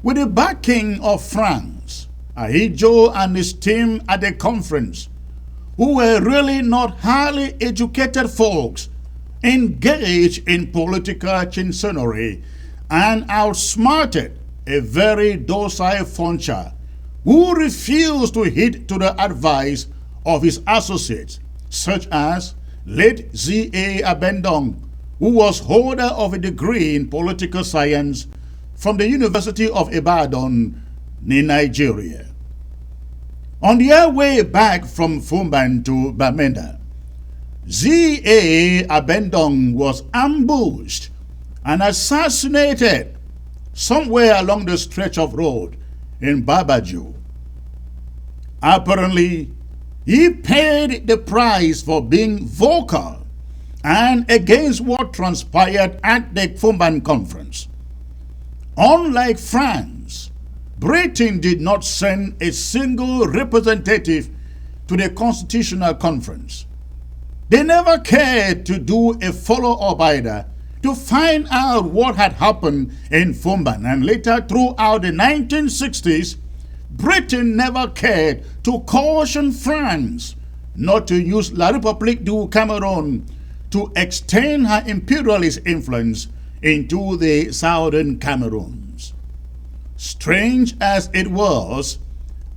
With the backing of France, Ahidjo and his team at the conference, who were really not highly educated folks, engaged in political chinsonery and outsmarted a very docile Foncha who refused to heed to the advice of his associates, such as late Z.A. Abendong, who was holder of a degree in political science from the University of Ibadan in Nigeria. On their way back from Fumban to Bamenda, Z.A. Abendong was ambushed and assassinated somewhere along the stretch of road in Babaju. Apparently, he paid the price for being vocal and against what transpired at the Fumban conference. Unlike France, Britain did not send a single representative to the Constitutional Conference. They never cared to do a follow-up either to find out what had happened in Fumban, and later throughout the 1960s, Britain never cared to caution France not to use La République du Cameroun to extend her imperialist influence into the Southern Cameroons. Strange as it was,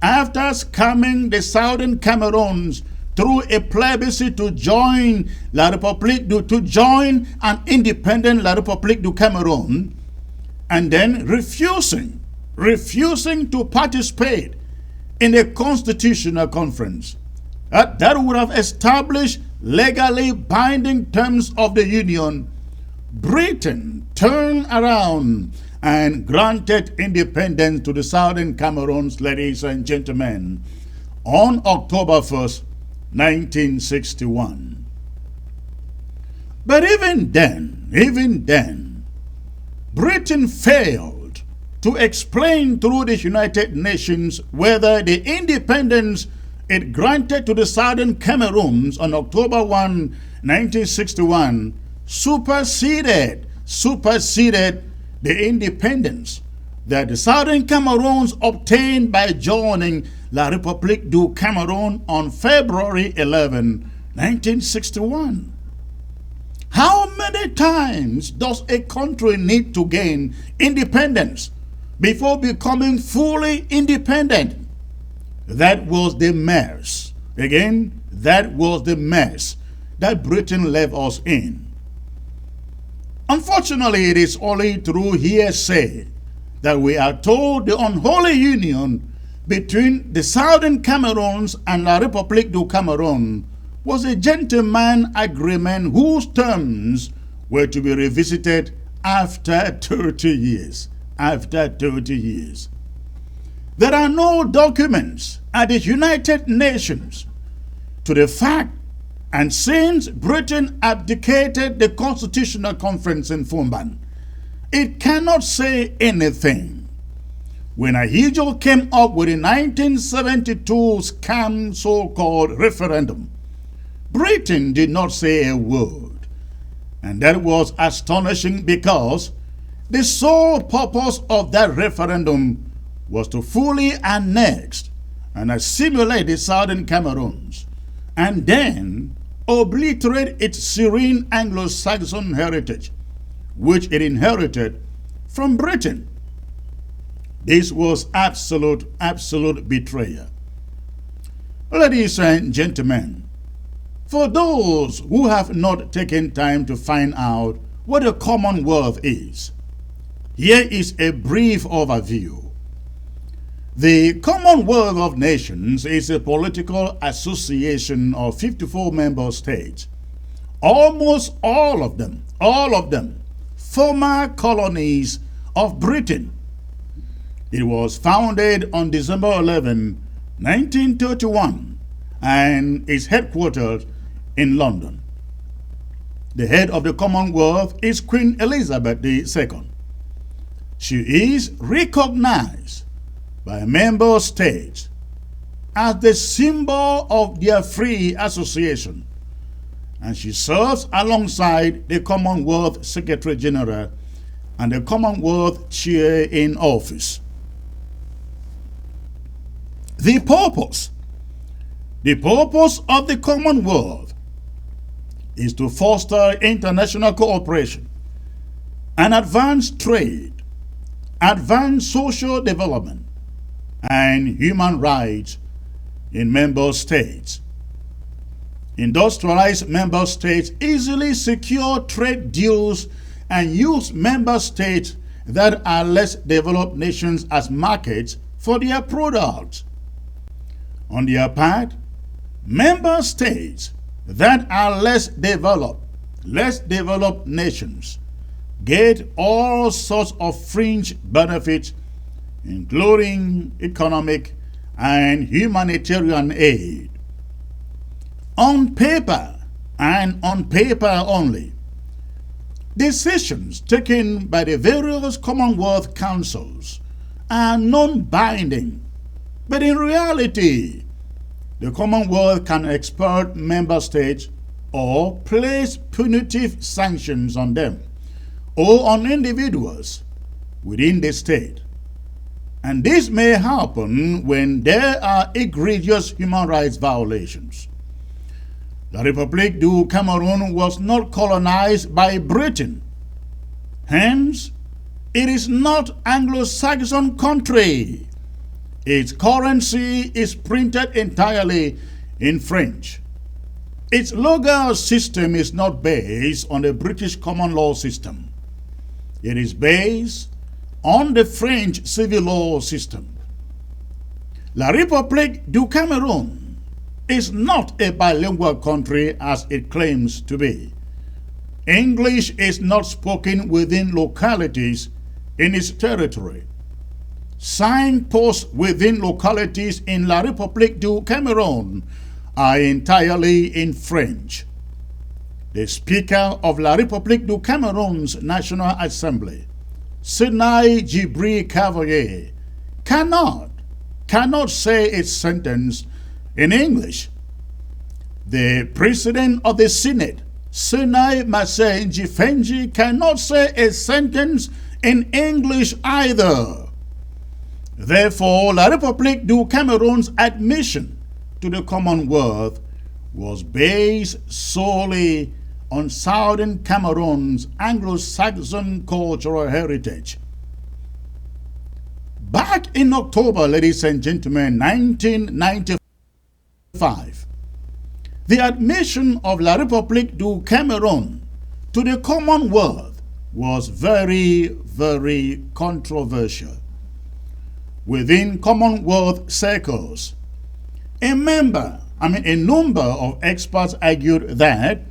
after scamming the Southern Cameroons through a plebiscite to join an independent La République du Cameroun, and then refusing to participate in a constitutional conference that would have established legally binding terms of the Union, Britain turned around and granted independence to the Southern Cameroons, ladies and gentlemen, on October 1st, 1961. But even then, Britain failed to explain through the United Nations whether the independence it granted to the Southern Cameroons on October 1, 1961 superseded the independence that the Southern Cameroons obtained by joining La République du Cameroun on February 11, 1961. How many times does a country need to gain independence before becoming fully independent? That was the mess. Again, that was the mess that Britain left us in. Unfortunately, it is only through hearsay that we are told the unholy union between the Southern Cameroons and La République du Cameroun was a gentleman agreement whose terms were to be revisited after 30 years. There are no documents at the United Nations to the fact, and since Britain abdicated the Constitutional Conference in Fumban, it cannot say anything. When Ahijo came up with the 1972 scam so-called referendum, Britain did not say a word. And that was astonishing because the sole purpose of that referendum was to fully annex and assimilate the southern Cameroons, and then obliterate its serene Anglo-Saxon heritage, which it inherited from Britain. This was absolute betrayal. Ladies and gentlemen, for those who have not taken time to find out what a Commonwealth is, here is a brief overview. The Commonwealth of Nations is a political association of 54 member states, almost all of them, former colonies of Britain. It was founded on December 11, 1931, and is headquartered in London. The head of the Commonwealth is Queen Elizabeth II. She is recognized by member states as the symbol of their free association, and she serves alongside the Commonwealth Secretary General and the Commonwealth Chair in office. The purpose of the Commonwealth is to foster international cooperation and advance trade, advance social development, and human rights in member states. Industrialized member states easily secure trade deals and use member states that are less developed nations as markets for their products. On their part, member states that are less developed nations get all sorts of fringe benefits, including economic and humanitarian aid. On paper, and on paper only, decisions taken by the various Commonwealth councils are non-binding, but in reality, the Commonwealth can expel member states or place punitive sanctions on them or on individuals within the state. And this may happen when there are egregious human rights violations. La République du Cameroon was not colonized by Britain. Hence, it is not Anglo-Saxon country. Its currency is printed entirely in French. Its legal system is not based on the British common law system. It is based on the French civil law system. La République du Cameroon is not a bilingual country as it claims to be. English is not spoken within localities in its territory. Signposts within localities in La République du Cameroon are entirely in French. The Speaker of La République du Cameroon's National Assembly, Senai Djibri Cavalier, cannot say its sentence in English. The President of the Senate, Senai Masai Njifenji, cannot say a sentence in English either. Therefore, La République du Cameroon's admission to the Commonwealth was based solely on Southern Cameroon's Anglo-Saxon cultural heritage. Back in October, ladies and gentlemen, 1995, the admission of La République du Cameroon to the Commonwealth was very, very controversial. Within Commonwealth circles, a number of experts argued that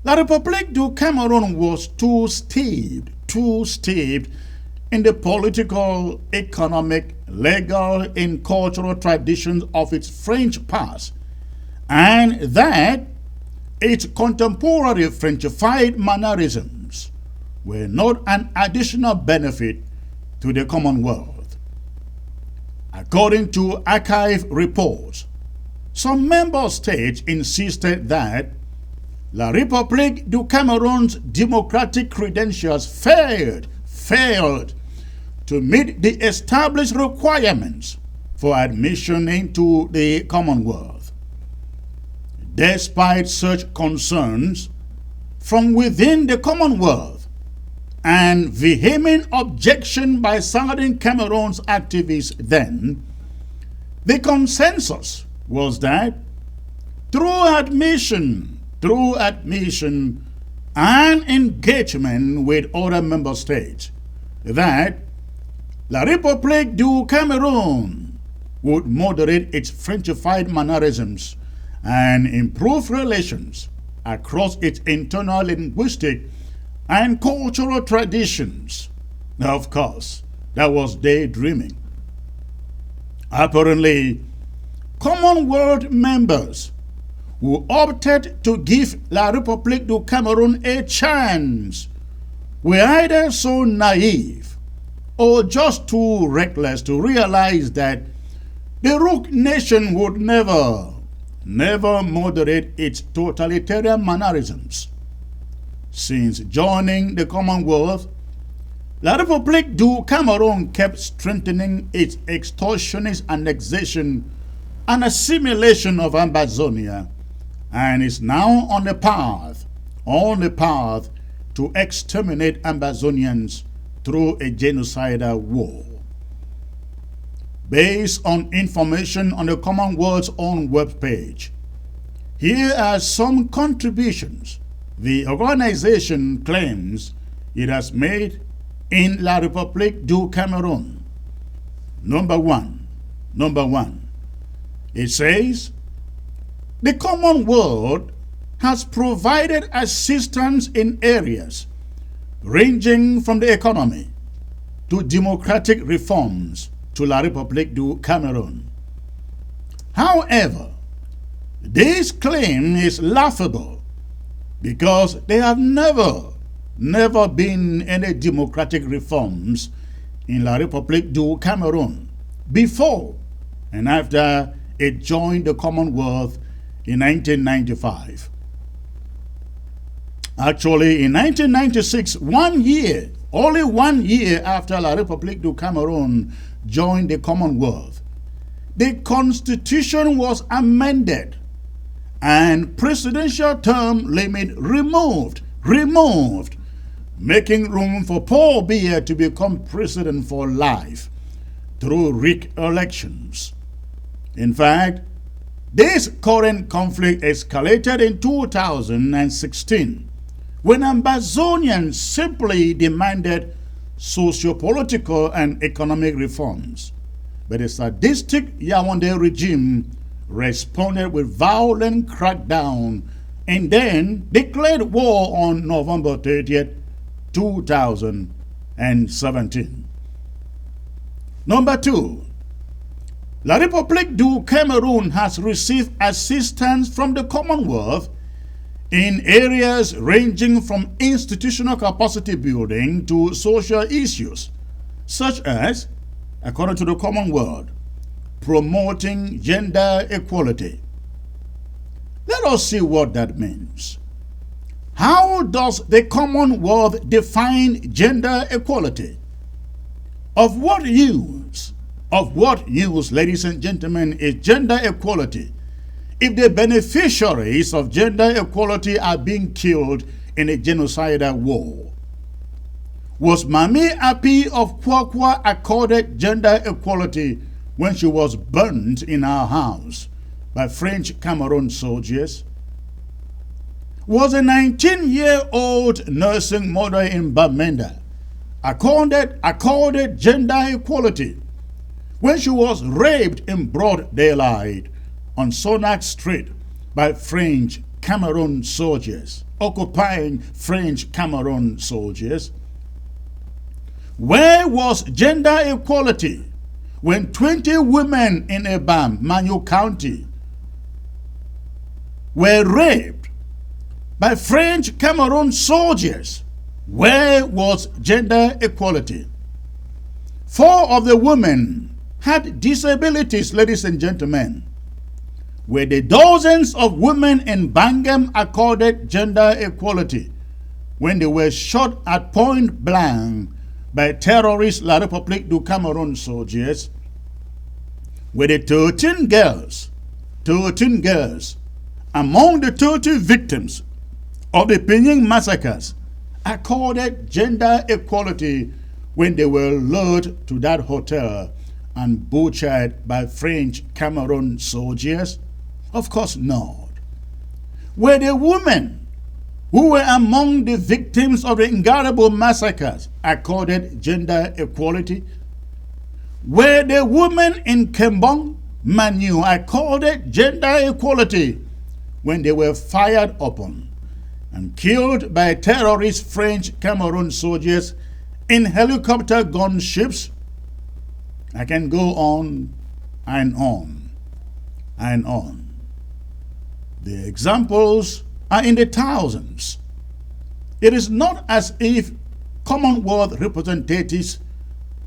La République du Cameroon was too steeped in the political, economic, legal, and cultural traditions of its French past, and that its contemporary Frenchified mannerisms were not an additional benefit to the Commonwealth. According to archive reports, some member states insisted that La République du Cameroon's democratic credentials failed to meet the established requirements for admission into the Commonwealth. Despite such concerns from within the Commonwealth and vehement objection by Southern Cameroon's activists then, the consensus was that through admission and engagement with other member states, that La République du Cameroon would moderate its Frenchified mannerisms and improve relations across its internal linguistic and cultural traditions. Now, of course, that was daydreaming. Apparently, Commonwealth members who opted to give La République du Cameroon a chance were either so naive or just too reckless to realize that the Rook Nation would never moderate its totalitarian mannerisms. Since joining the Commonwealth, La République du Cameroon kept strengthening its extortionist annexation and assimilation of Ambazonia, and is now on the path to exterminate Ambazonians through a genocidal war. Based on information on the Commonwealth's own webpage, here are some contributions the organization claims it has made in La République du Cameroon. Number one, it says, the Commonwealth has provided assistance in areas ranging from the economy to democratic reforms to La République du Cameroon. However, this claim is laughable because there have never been any democratic reforms in La République du Cameroon before and after it joined the Commonwealth in 1995. Actually, in 1996, only 1 year after La République du Cameroon joined the Commonwealth, the Constitution was amended and presidential term limit removed, making room for Paul Biya to become president for life through rigged elections. In fact, this current conflict escalated in 2016 when Ambazonians simply demanded socio-political and economic reforms. But the sadistic Yaoundé regime responded with violent crackdown and then declared war on November 30th, 2017. Number two, La République du Cameroon has received assistance from the Commonwealth in areas ranging from institutional capacity building to social issues, such as, according to the Commonwealth, promoting gender equality. Let us see what that means. How does the Commonwealth define gender equality? Of what use, ladies and gentlemen, is gender equality if the beneficiaries of gender equality are being killed in a genocidal war? Was Mami Api of Kwakwa accorded gender equality when she was burnt in her house by French Cameroon soldiers? Was a 19-year-old nursing mother in Bamenda accorded gender equality when she was raped in broad daylight on Sonac Street by French Cameroon soldiers, occupying French Cameroon soldiers? Where was gender equality when 20 women in Ebam, Manu County, were raped by French Cameroon soldiers? Where was gender equality? 4 of the women had disabilities, ladies and gentlemen. Were the dozens of women in Bangam accorded gender equality when they were shot at point blank by terrorist La République du Cameroun soldiers? Were the 13 girls among the 30 victims of the Penying massacres accorded gender equality when they were lured to that hotel and butchered by French Cameroon soldiers? Of course not. Were the women who were among the victims of the Ngarabo massacres accorded gender equality? Were the women in Kembong, Manu accorded gender equality when they were fired upon and killed by terrorist French Cameroon soldiers in helicopter gunships? I can go on and on and on. The examples are in the thousands. It is not as if Commonwealth representatives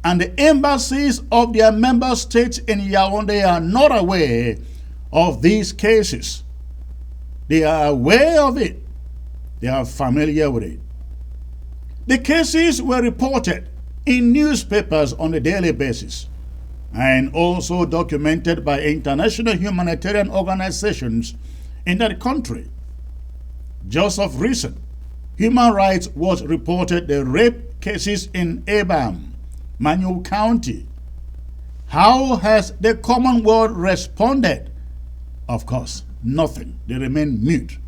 and the embassies of their member states in Yaoundé are not aware of these cases. They are aware of it. They are familiar with it. The cases were reported in newspapers on a daily basis and also documented by international humanitarian organizations in that country. Just of recent, Human Rights Watch reported the rape cases in Ebam, Manu County. How has the Commonwealth responded? Of course, nothing. They remain mute.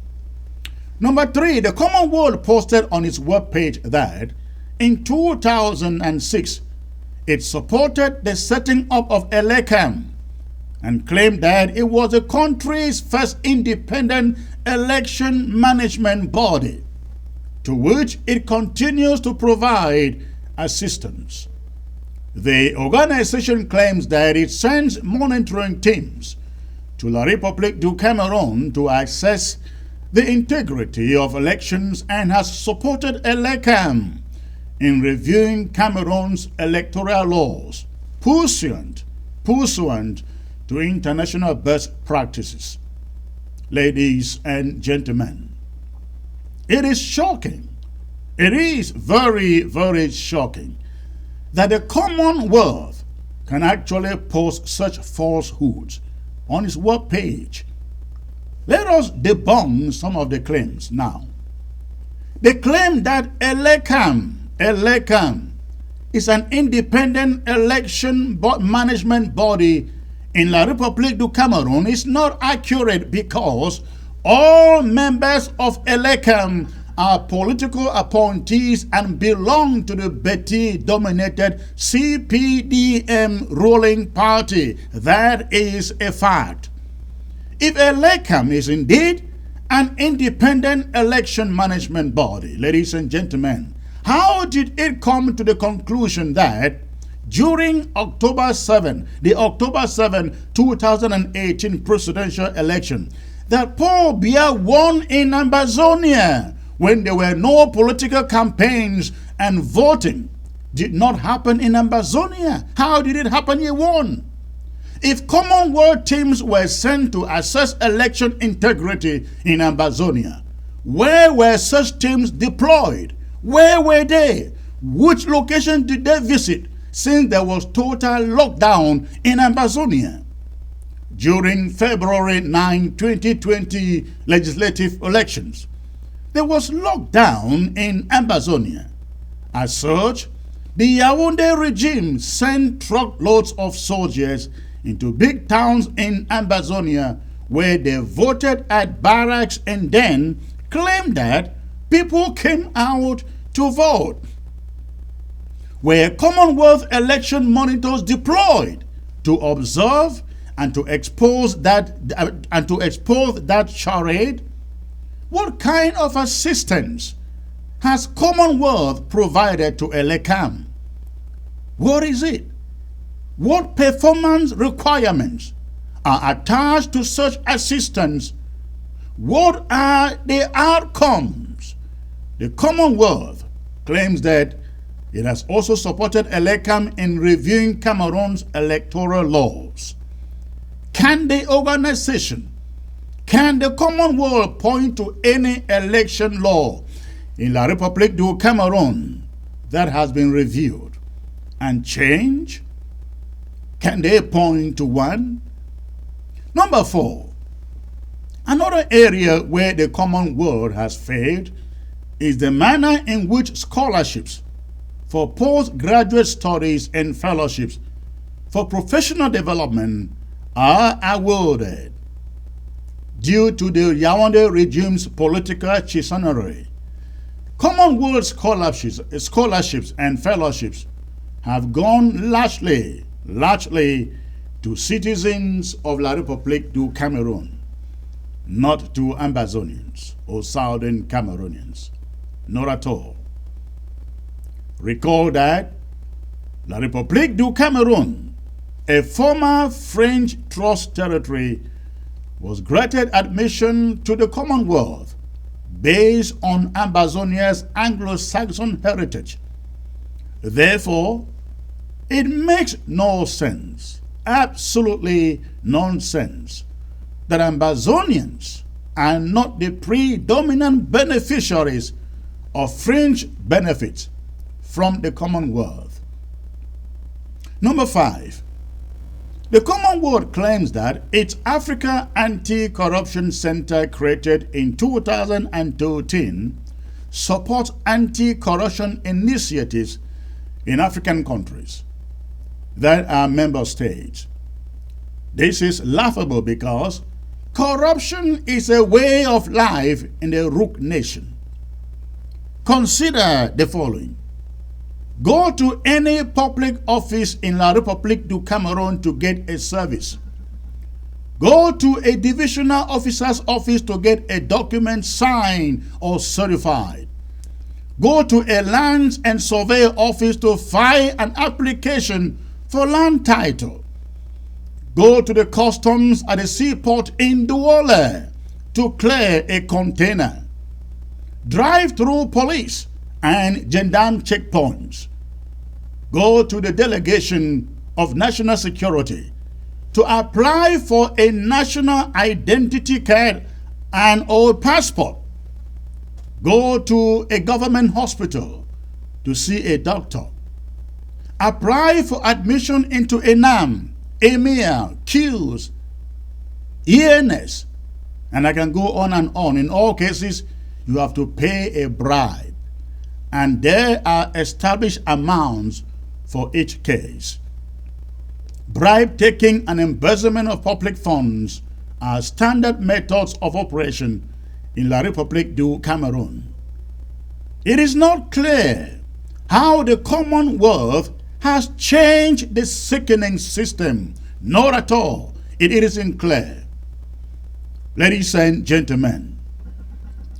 Number 3, the Commonwealth posted on its webpage that in 2006, it supported the setting up of ELECAM and claimed that it was the country's first independent election management body, to which it continues to provide assistance. The organization claims that it sends monitoring teams to La République du Cameroun to assess the integrity of elections and has supported ELECAM in reviewing Cameroon's electoral laws pursuant to international best practices. Ladies and gentlemen, it is shocking. It is very, very shocking that the Commonwealth can actually post such falsehoods on its webpage. Let us debunk some of the claims now. They claim that ELECAM is an independent election management body in La République du Cameroun. Is not accurate because all members of ELECAM are political appointees and belong to the Betty-dominated CPDM ruling party. That is a fact. If ELECAM is indeed an independent election management body, ladies and gentlemen, how did it come to the conclusion that during October 7, 2018 presidential election, that Paul Biya won in Ambazonia when there were no political campaigns and voting did not happen in Ambazonia? How did it happen? He won. If Commonwealth teams were sent to assess election integrity in Ambazonia, where were such teams deployed? Where were they? Which location did they visit since there was total lockdown in Ambazonia? During February 9, 2020 legislative elections, there was lockdown in Ambazonia. As such, the Yaoundé regime sent truckloads of soldiers into big towns in Ambazonia where they voted at barracks and then claimed that people came out to vote. Were Commonwealth election monitors deployed to observe and to expose that charade? What kind of assistance has Commonwealth provided to ELECAM? What is it? What performance requirements are attached to such assistance? What are the outcomes? The Commonwealth claims that it has also supported ELECAM in reviewing Cameroon's electoral laws. Can the organization, can the Commonwealth point to any election law in La République du Cameroon that has been reviewed and changed? Can they point to one? Number 4, another area where the Commonwealth has failed is the manner in which scholarships for postgraduate studies and fellowships for professional development are awarded. Due to the Yaoundé regime's political chicanery, Commonwealth scholarships and fellowships have gone largely to citizens of La République du Cameroon, not to Ambazonians or Southern Cameroonians. Not at all. Recall that La République du Cameroon, a former French trust territory, was granted admission to the Commonwealth based on Ambazonia's Anglo-Saxon heritage. Therefore, it makes no sense, absolutely nonsense, that Ambazonians are not the predominant beneficiaries of French benefits from the Commonwealth. Number 5, the Commonwealth claims that its Africa Anti-Corruption Center, created in 2013, supports anti-corruption initiatives in African countries that are member states. This is laughable because corruption is a way of life in the Rook Nation. Consider the following. Go to any public office in La République du Cameroon to get a service. Go to a divisional officer's office to get a document signed or certified. Go to a lands and survey office to file an application for land title. Go to the customs at the seaport in Douala to clear a container. Drive through police and gendarme checkpoints. Go to the delegation of national security to apply for a national identity card and or passport. Go to a government hospital to see a doctor. Apply for admission into ENAM, EMIR, QS, ENS, and I can go on and on. In all cases, you have to pay a bribe, and there are established amounts for each case. Bribe taking and embezzlement of public funds are standard methods of operation in La République du Cameroon. It is not clear how the Commonwealth has changed the sickening system. Not at all. It isn't clear. Ladies and gentlemen,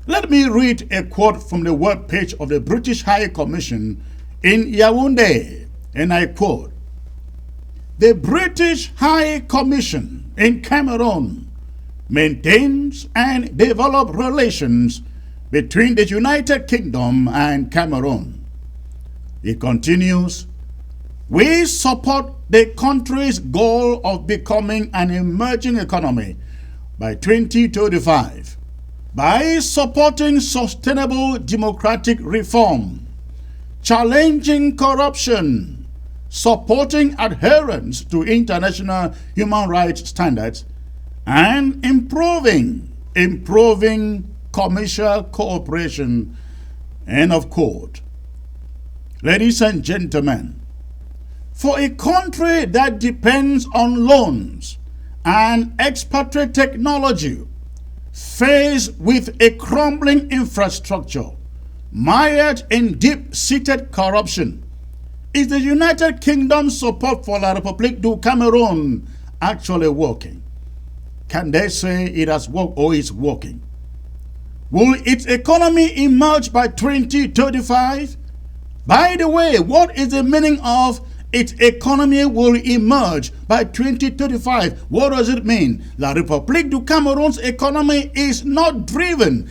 let me read a quote from the webpage of the British High Commission in Yaoundé, and I quote, "The British High Commission in Cameroon maintains and develops relations between the United Kingdom and Cameroon." It continues, "We support the country's goal of becoming an emerging economy by 2035 by supporting sustainable democratic reform, challenging corruption, supporting adherence to international human rights standards, and improving commercial cooperation." End of quote. Ladies and gentlemen, for a country that depends on loans and expatriate technology, faced with a crumbling infrastructure, mired in deep-seated corruption, is the United Kingdom's support for La République du Cameroon actually working? Can they say it has worked or is working? Will its economy emerge by 2035? By the way, what is the meaning of its economy will emerge by 2035. What does it mean? La République du Cameroon's economy is not driven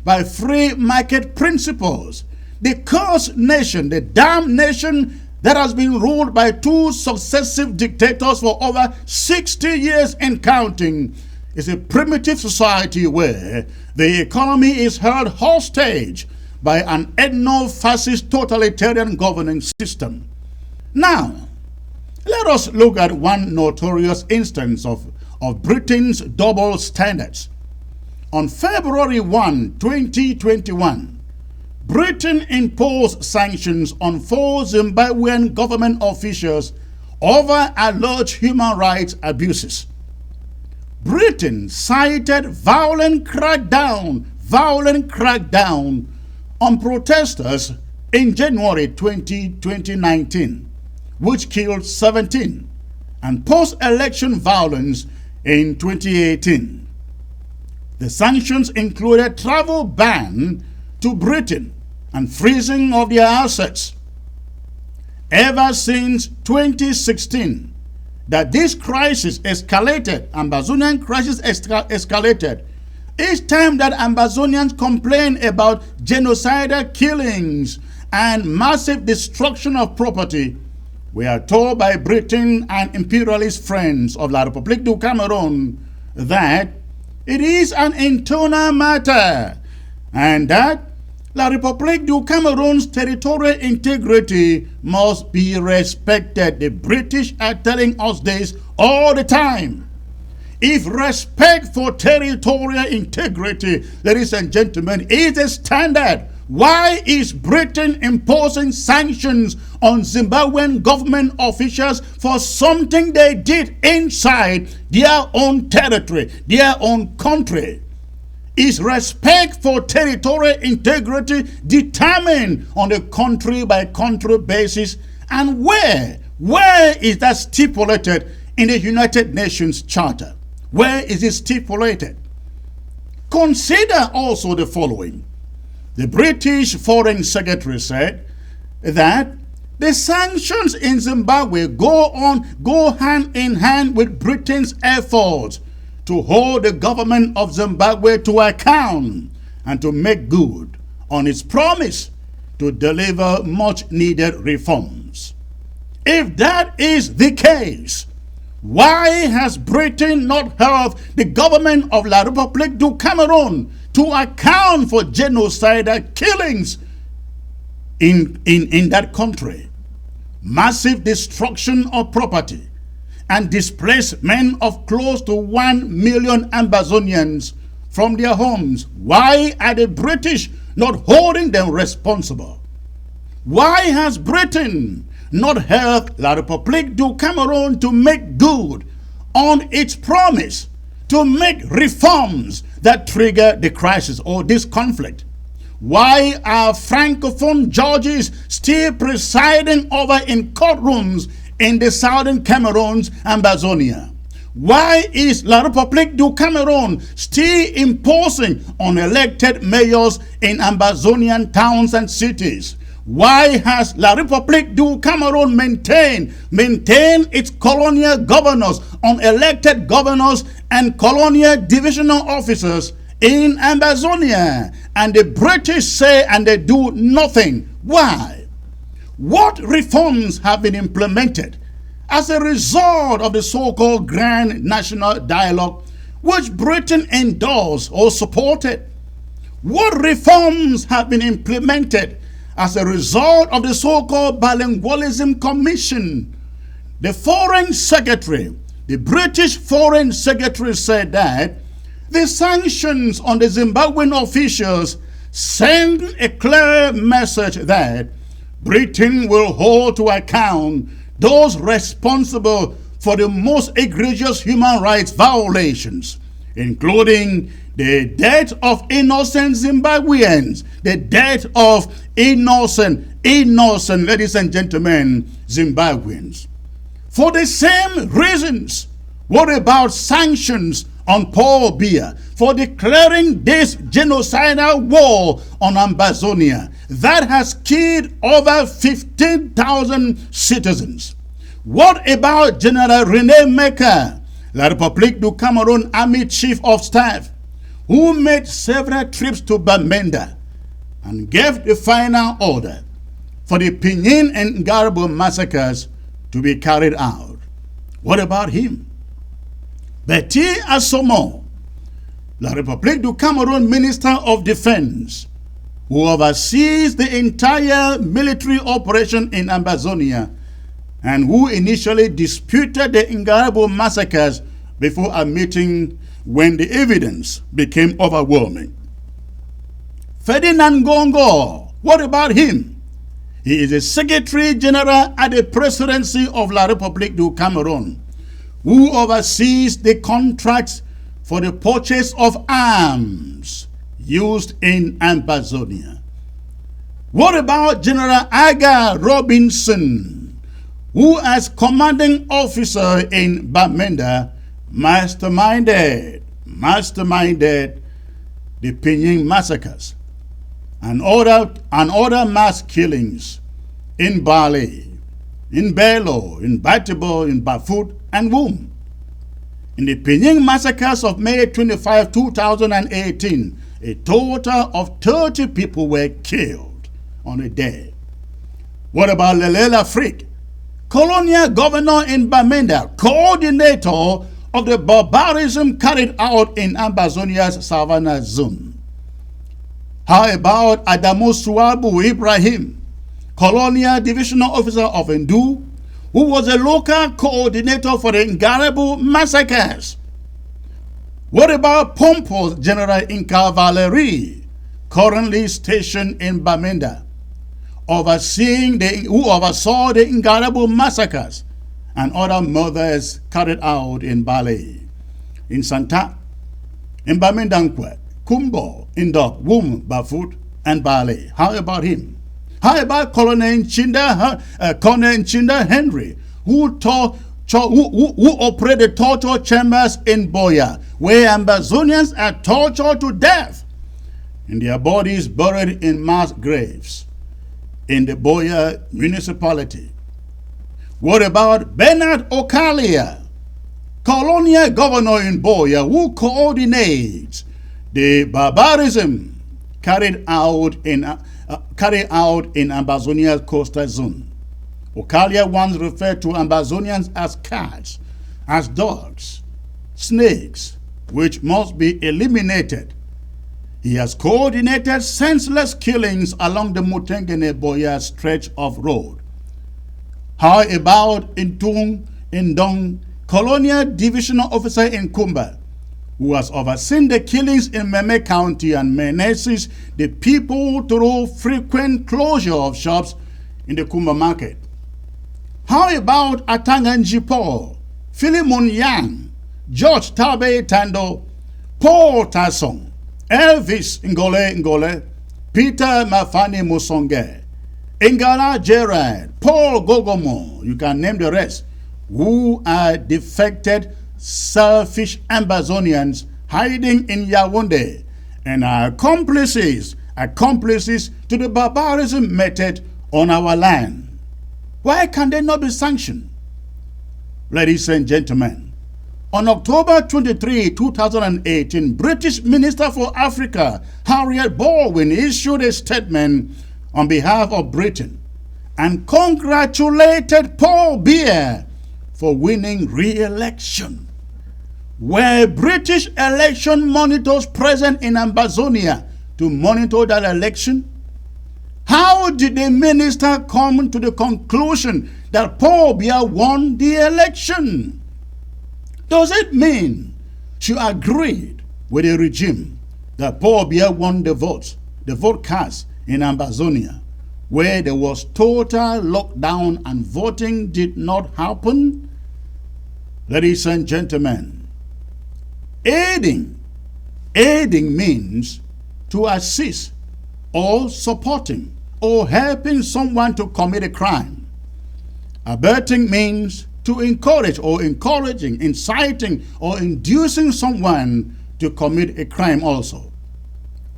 by free market principles. The cursed nation, the damned nation that has been ruled by two successive dictators for over 60 years and counting, is a primitive society where the economy is held hostage by an ethno-fascist totalitarian governing system. Now, let us look at one notorious instance of Britain's double standards. On February 1, 2021, Britain imposed sanctions on 4 Zimbabwean government officials over alleged human rights abuses. Britain cited violent crackdown on protesters in January 2019, which killed 17, and post-election violence in 2018. The sanctions included travel ban to Britain and freezing of their assets. Ever since 2016, that this crisis escalated, Ambazonian crisis escalated. Each time that Ambazonians complain about genocidal killings and massive destruction of property, we are told by Britain and imperialist friends of La République du Cameroon that it is an internal matter and that La République du Cameroon's territorial integrity must be respected. The British are telling us this all the time. If respect for territorial integrity, ladies and gentlemen, is a standard, why is Britain imposing sanctions on Zimbabwean government officials for something they did inside their own territory, their own country? Is respect for territorial integrity determined on a country-by-country basis? And where is that stipulated in the United Nations Charter? Where is it stipulated? Consider also the following. The British Foreign Secretary said that the sanctions in Zimbabwe go hand in hand with Britain's efforts to hold the government of Zimbabwe to account and to make good on its promise to deliver much needed reforms. If that is the case, why has Britain not held the government of La République du Cameroon to account for genocidal killings in that country? Massive destruction of property and displacement of close to 1 million Ambazonians from their homes. Why are the British not holding them responsible? Why has Britain not helped La République du Cameroon to make good on its promise to make reforms that trigger the crisis or this conflict? Why are Francophone judges still presiding over in courtrooms in the southern Cameroons, Ambazonia? Why is La République du Cameroon still imposing unelected mayors in Ambazonian towns and cities? Why has La République du Cameroon maintained its colonial governors, unelected governors, and colonial divisional officers in Ambazonia? And the British say and they do nothing. Why? What reforms have been implemented as a result of the so-called Grand National Dialogue, which Britain endorsed or supported? What reforms have been implemented as a result of the so-called Bilingualism Commission? The Foreign Secretary, the British Foreign Secretary, said that the sanctions on the Zimbabwean officials send a clear message that Britain will hold to account those responsible for the most egregious human rights violations, including the death of innocent Zimbabweans, the death of innocent, ladies and gentlemen, Zimbabweans. For the same reasons, what about sanctions on Paul Biya for declaring this genocidal war on Ambazonia? that has killed over 15,000 citizens? What about General René Meka, La République du Cameroon Army Chief of Staff, who made several trips to Bamenda and gave the final order for the Pinyin and Garbo massacres to be carried out? What about him? Betty Assomo, La République du Cameroon Minister of Defense, who oversees the entire military operation in Ambazonia and who initially disputed the Ngarabo massacres before admitting when the evidence became overwhelming. Ferdinand Gongo, what about him? He is the Secretary General at the Presidency of La République du Cameroon, who oversees the contracts for the purchase of arms used in Ambazonia. What about General Aga Robinson, who as commanding officer in Bamenda masterminded the Pinyin massacres and other mass killings in Bali, in Belo, in Batibo, in Bafut, and Wum. In the Pinyin massacres of May 25, 2018, a total of 30 people were killed on a day. What about Lelela Frick, colonial governor in Bamenda, coordinator of the barbarism carried out in Ambazonia's savannah zone? How about Adamu Suabu Ibrahim, colonial divisional officer of Ndu, who was a local coordinator for the Ngarabo massacres? What about Pompos General Inca Valerie, currently stationed in Bamenda, who oversaw the Ngarabo massacres and other murders carried out in Bali, in Santa, in Bamendankwe, Kumbo, Indok, Wum, Bafut, and Bali? How about him? How about Colonel Nchinda Henry, who operated torture chambers in Boya, where Ambazonians are tortured to death and their bodies buried in mass graves in the Boya municipality? What about Bernard Okalia, colonial governor in Boya, who coordinates the barbarism carried out in Ambazonia's coastal zone? Okalia once referred to Ambazonians as cats, as dogs, snakes, which must be eliminated. He has coordinated senseless killings along the Mutengene-Boya stretch of road. How about Indong, colonial divisional officer in Kumba, who has overseen the killings in Meme County and menaces the people through frequent closure of shops in the Kumba market? How about Atanganji Paul, Philemon Yang, George Tabe Tando, Paul Tasson, Elvis Ngole, Peter Mafani Musonge, Ingala Gerard, Paul Gogomo, you can name the rest, who are defected, selfish Ambazonians hiding in Yaoundé and are accomplices to the barbarism meted on our land. Why can they not be sanctioned? Ladies and gentlemen, on October 23, 2018, British Minister for Africa, Harriet Baldwin, issued a statement on behalf of Britain and congratulated Paul Biya for winning re-election. Were British election monitors present in Ambazonia to monitor that election? How did the minister come to the conclusion that Paul Biya won the election? Does it mean she agreed with the regime that Paul Biya won the vote cast in Ambazonia, where there was total lockdown and voting did not happen? Ladies and gentlemen, aiding means to assist or supporting or helping someone to commit a crime. Abetting means to encourage or encouraging, inciting or inducing someone to commit a crime also.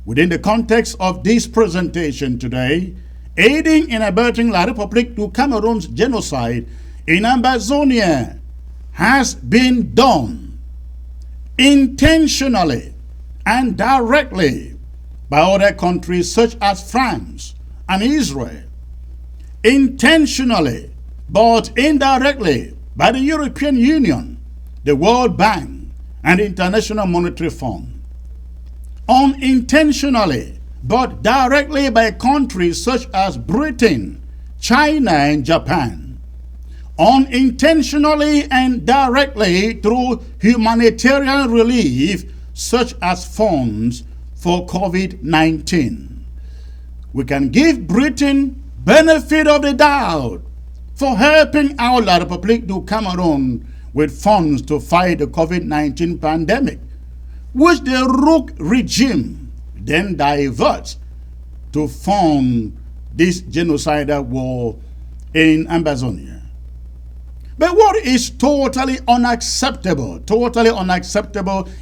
Within the context of this presentation today, aiding in averting La République du Cameroon's genocide in Amazonia has been done intentionally and directly by other countries such as France and Israel, intentionally but indirectly by the European Union, the World Bank, and the International Monetary Fund, unintentionally but directly by countries such as Britain, China, and Japan, unintentionally and directly through humanitarian relief such as funds for COVID-19. We can give Britain benefit of the doubt for helping out La République du Cameroon with funds to fight the COVID-19 pandemic, which the Rook regime then diverts to fund this genocidal war in Amazonia. But what is totally unacceptable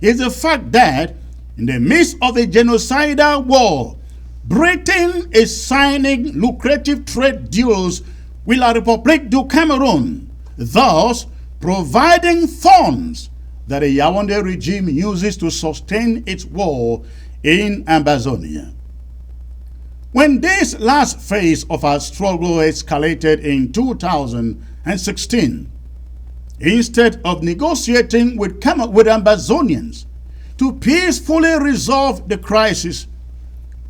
is the fact that in the midst of a genocidal war, Britain is signing lucrative trade deals with La République du Cameroon, thus providing funds that the Yaoundé regime uses to sustain its war in Amazonia. When this last phase of our struggle escalated in 2016, instead of negotiating with Amazonians to peacefully resolve the crisis,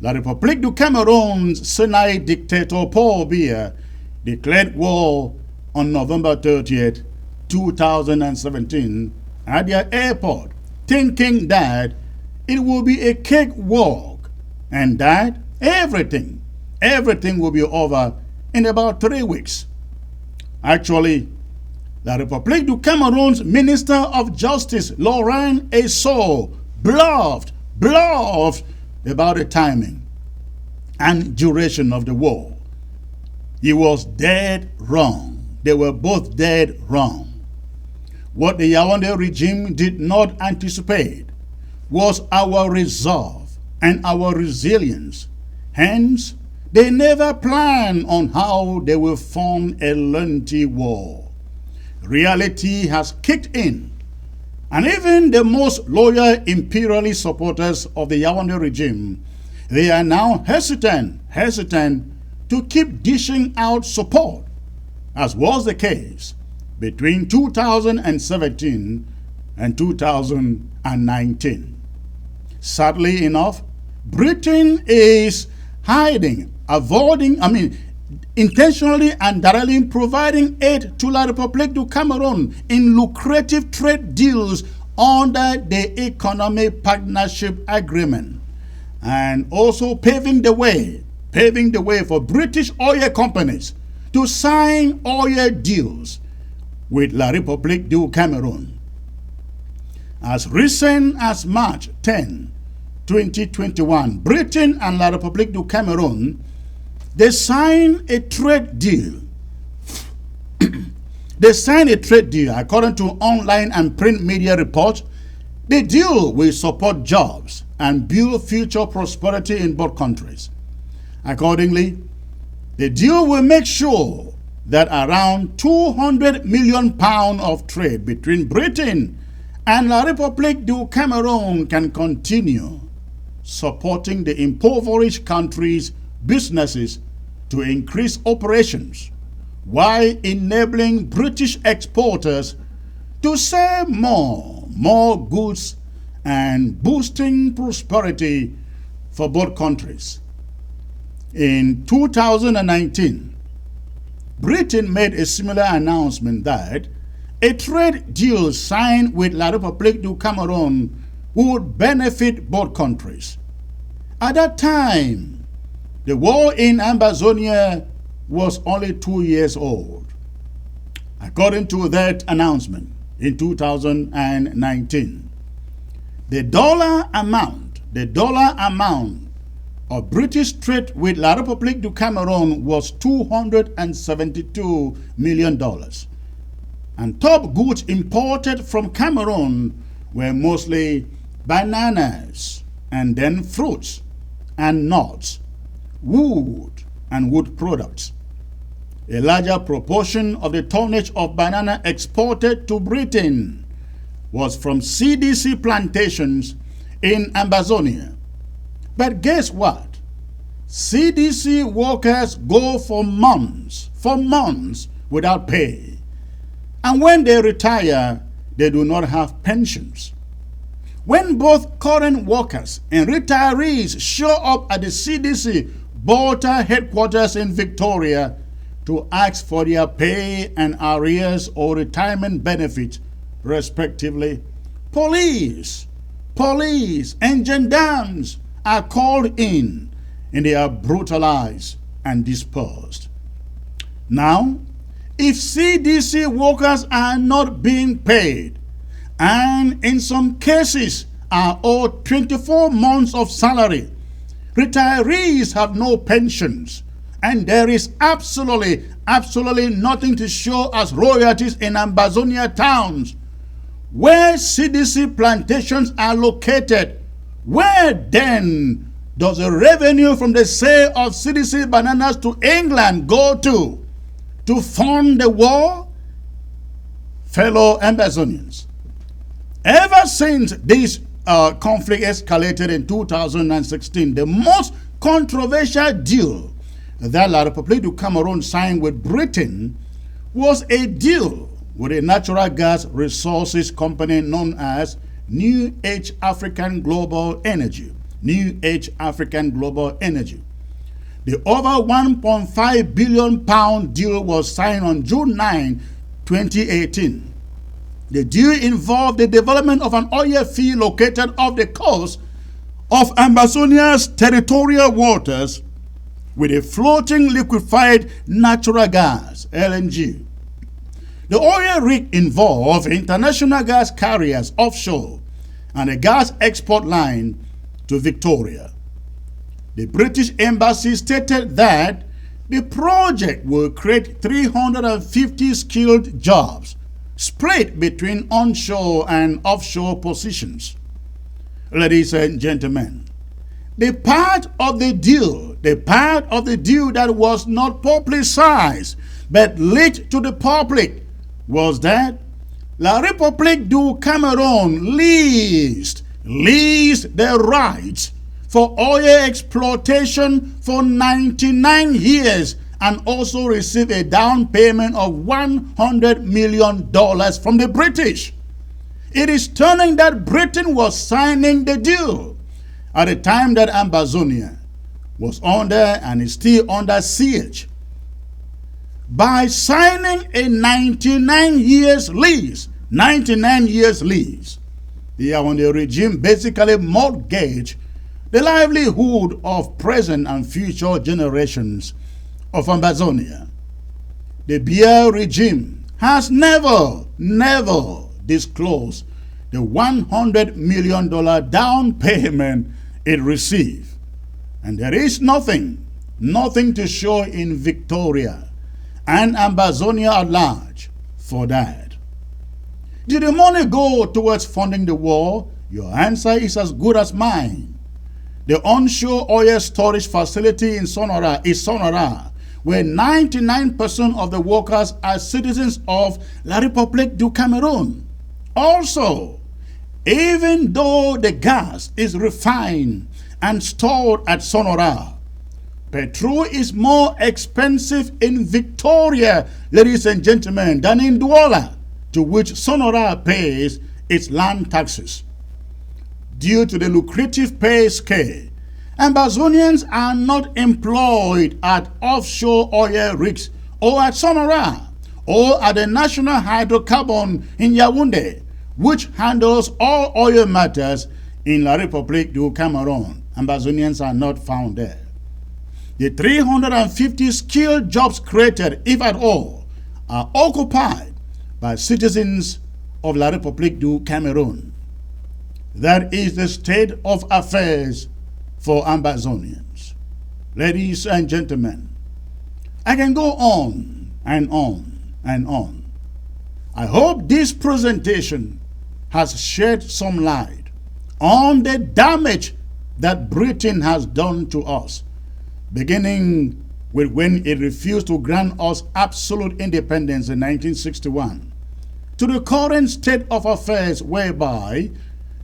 La République du Cameroon's Senate dictator Paul Biya declared war on November 30th, 2017 at their airport, thinking that it will be a cakewalk and that everything will be over in about 3 weeks. Actually, La République du Cameroon's Minister of Justice, Laurent Esso, bluffed about the timing and duration of the war. He was dead wrong. They were both dead wrong. What the Yaoundé regime did not anticipate was our resolve and our resilience. Hence, they never planned on how they will fund a lengthy war. Reality has kicked in, and even the most loyal imperialist supporters of the Yaoundé regime, they are now hesitant to keep dishing out support, as was the case between 2017 and 2019. Sadly enough, Britain is intentionally and directly providing aid to La République du Cameroon in lucrative trade deals under the Economic Partnership Agreement, and also paving the way for British oil companies to sign oil deals with La République du Cameroon. As recent as March 10, 2021, Britain and La République du Cameroon, they signed a trade deal. According to online and print media reports. The deal will support jobs and build future prosperity in both countries. Accordingly, the deal will make sure that around £200 million of trade between Britain and La République du Cameroon can continue supporting the impoverished country's businesses to increase operations, while enabling British exporters to sell more goods and boosting prosperity for both countries. In 2019, Britain made a similar announcement that a trade deal signed with La République du Cameroon would benefit both countries. At that time, the war in Amazonia was only 2 years old. According to that announcement in 2019, the dollar amount of British trade with La République du Cameroon was $272 million. And top goods imported from Cameroon were mostly bananas and then fruits, and nuts, wood and wood products. A larger proportion of the tonnage of banana exported to Britain was from CDC plantations in Amazonia. But guess what? CDC workers go for months without pay. And when they retire, they do not have pensions. When both current workers and retirees show up at the CDC Bolter headquarters in Victoria to ask for their pay and arrears or retirement benefits, respectively, police and gendarmes are called in and they are brutalized and dispersed. Now, if CDC workers are not being paid and in some cases are owed 24 months of salary, retirees have no pensions, and there is absolutely nothing to show as royalties in Amazonia towns, where CDC plantations are located. Where then does the revenue from the sale of CDC bananas to England go to? To fund the war? Fellow Amazonians, ever since this conflict escalated in 2016, the most controversial deal that La République du Cameroon signed with Britain was a deal with a natural gas resources company known as New Age African Global Energy. New Age African Global Energy. The over £1.5 billion deal was signed on June 9, 2018. The deal involved the development of an oil field located off the coast of Amazonia's territorial waters with a floating liquefied natural gas, LNG. The oil rig involved international gas carriers offshore and a gas export line to Victoria. The British Embassy stated that the project will create 350 skilled jobs split between onshore and offshore positions. Ladies and gentlemen, the part of the deal that was not publicized but leaked to the public was that La République du Cameroon leased the rights for oil exploitation for 99 years and also received a down payment of $100 million from the British. It is turning that Britain was signing the deal at a time that Amazonia was under and is still under siege. By signing a 99 years lease, the regime basically mortgaged the livelihood of present and future generations of Amazonia. The Biya regime has never disclosed the $100 million down payment it received. And there is nothing to show in Victoria and Amazonia at large for that. Did the money go towards funding the war? Your answer is as good as mine. The onshore oil storage facility in Sonora is Sonora, where 99% of the workers are citizens of La République du Cameroon. Also, even though the gas is refined and stored at Sonora, petrol is more expensive in Victoria, ladies and gentlemen, than in Douala, to which Sonora pays its land taxes. Due to the lucrative pay scale, Amazonians are not employed at offshore oil rigs or at Sonora or at the National Hydrocarbon in Yaoundé, which handles all oil matters in La République du Cameroon. Amazonians are not found there. The 350 skilled jobs created, if at all, are occupied by citizens of La République du Cameroon. That is the state of affairs for Amazonians. Ladies and gentlemen, I can go on and on and on. I hope this presentation has shed some light on the damage that Britain has done to us, beginning with when it refused to grant us absolute independence in 1961, to the current state of affairs whereby,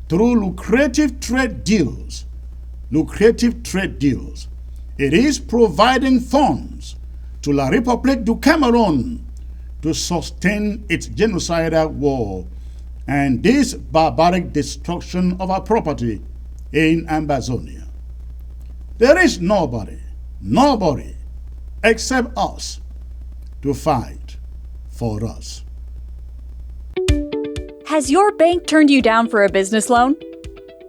through lucrative trade deals, it is providing funds to La République du Cameroon to sustain its genocidal war and this barbaric destruction of our property in Amazonia. There is nobody except us to fight for us. Has your bank turned you down for a business loan?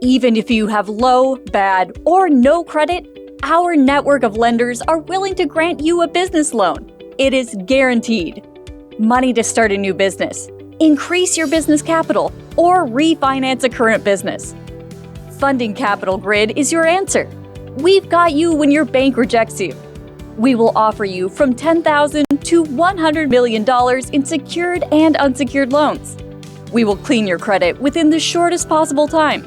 Even if you have low, bad, or no credit, our network of lenders are willing to grant you a business loan. It is guaranteed. Money to start a new business, increase your business capital, or refinance a current business. Funding Capital Grid is your answer. We've got you when your bank rejects you. We will offer you from $10,000 to $100 million in secured and unsecured loans. We will clean your credit within the shortest possible time.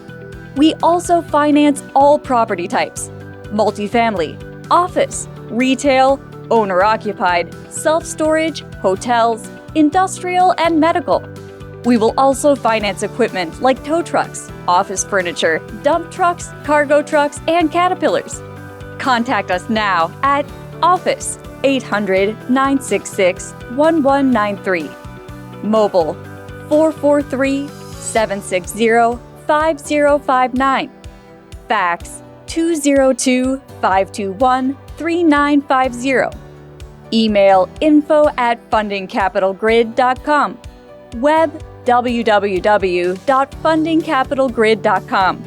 We also finance all property types: multifamily, office, retail, owner-occupied, self-storage, hotels, industrial, and medical. We will also finance equipment like tow trucks, office furniture, dump trucks, cargo trucks, and caterpillars. Contact us now at office 800-966-1193, mobile 443-760-5059, fax 202-521-3950, email info@fundingcapitalgrid.com, web www.fundingcapitalgrid.com.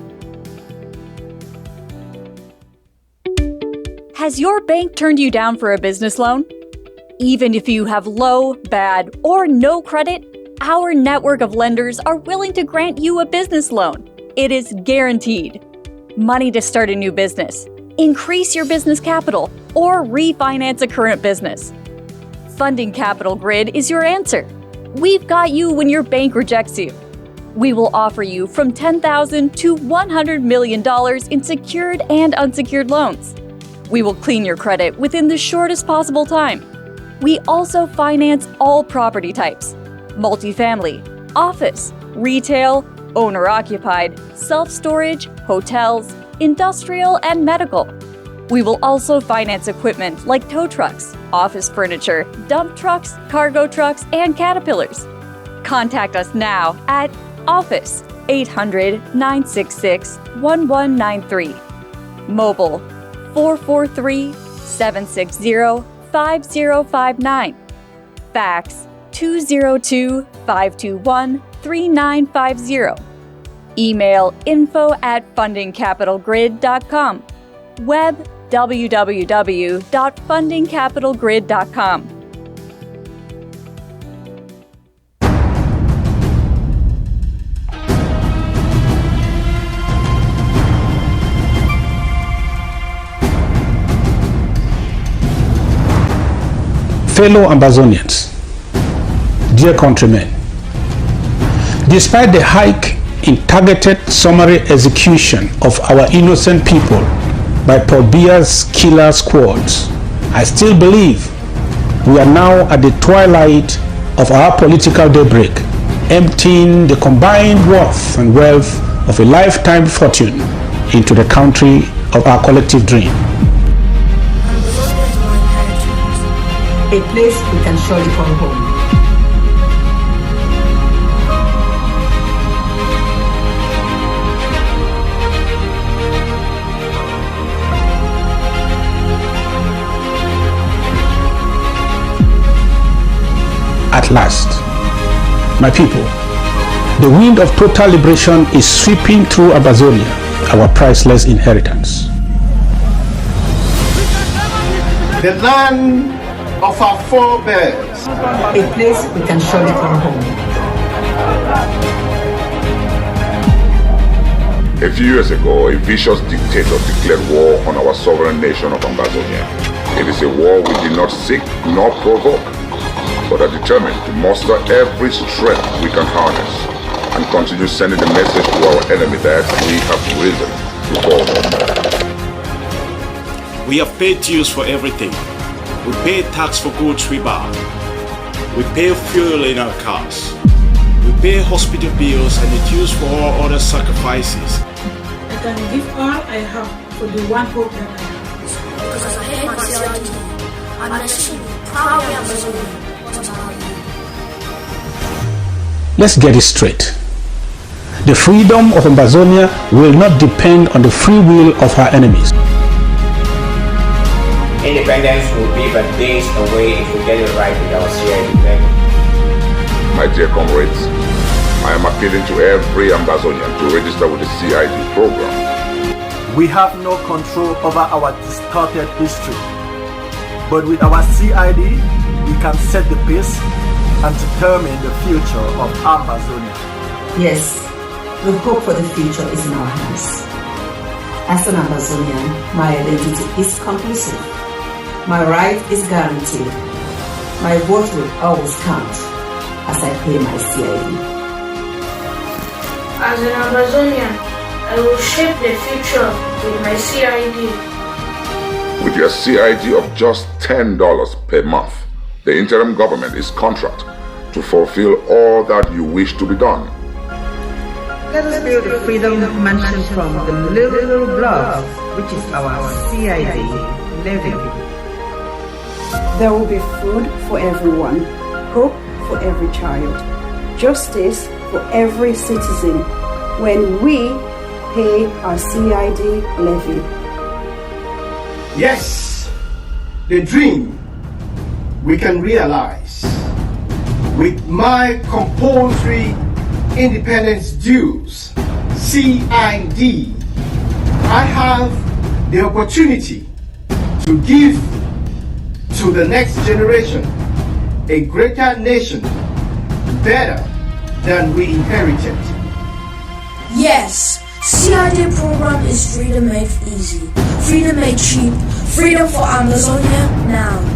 Has your bank turned you down for a business loan? Even if you have low, bad, or no credit, our network of lenders are willing to grant you a business loan. It is guaranteed. Money to start a new business, increase your business capital, or refinance a current business. Funding Capital Grid is your answer. We've got you when your bank rejects you. We will offer you from $10,000 to $100 million in secured and unsecured loans. We will clean your credit within the shortest possible time. We also finance all property types: multifamily, office, retail, owner-occupied, self-storage, hotels, industrial, and medical. We will also finance equipment like tow trucks, office furniture, dump trucks, cargo trucks, and caterpillars. Contact us now at office 800-966-1193, mobile 443-760-5059, fax 202-521-3950, email info@fundingcapitalgrid.com, web www.fundingcapitalgrid.com. Fellow Amazonians, dear countrymen, despite the hike in targeted summary execution of our innocent people by Paul Biya's killer squads, I still believe we are now at the twilight of our political daybreak, emptying the combined worth and wealth of a lifetime fortune into the country of our collective dream. A place we can surely call home. At last, my people, the wind of total liberation is sweeping through Amazonia, our priceless inheritance. The land of our forebears. A place we can surely call home. A few years ago, a vicious dictator declared war on our sovereign nation of Amazonia. It is a war we did not seek nor provoke, but are determined to muster every strength we can harness and continue sending the message to our enemy that we have risen before war. We have paid dues for everything. We pay tax for goods we buy. We pay fuel in our cars. We pay hospital bills and the dues for all other sacrifices. I can give all I have for the one hope that I have. Because I hate my CID. I'm actually proudly Amazonian. What about you? Let's get it straight. The freedom of Amazonia will not depend on the free will of her enemies. Independence will be but days away if we get it right with our CID level. My dear comrades, I am appealing to every Amazonian to register with the CID program. We have no control over our distorted history, but with our CID, we can set the pace and determine the future of Amazonia. Yes, the hope for the future is in our hands. As an Amazonian, my identity is conclusive. My right is guaranteed. My vote will always count as I pay my CID. As an Amazonian, I will shape the future with my CID. With your CID of just $10 per month, the interim government is contract to fulfill all that you wish to be done. Let us build the freedom mentioned from the little block, which is our CID levy. There will be food for everyone, hope for every child, justice for every citizen when we pay our CID levy. Yes, the dream we can realize. With my compulsory independence dues, CID, I have the opportunity to give to the next generation a greater nation, better than we inherited. Yes, CID program is freedom made easy, freedom made cheap, freedom for Amazonia now.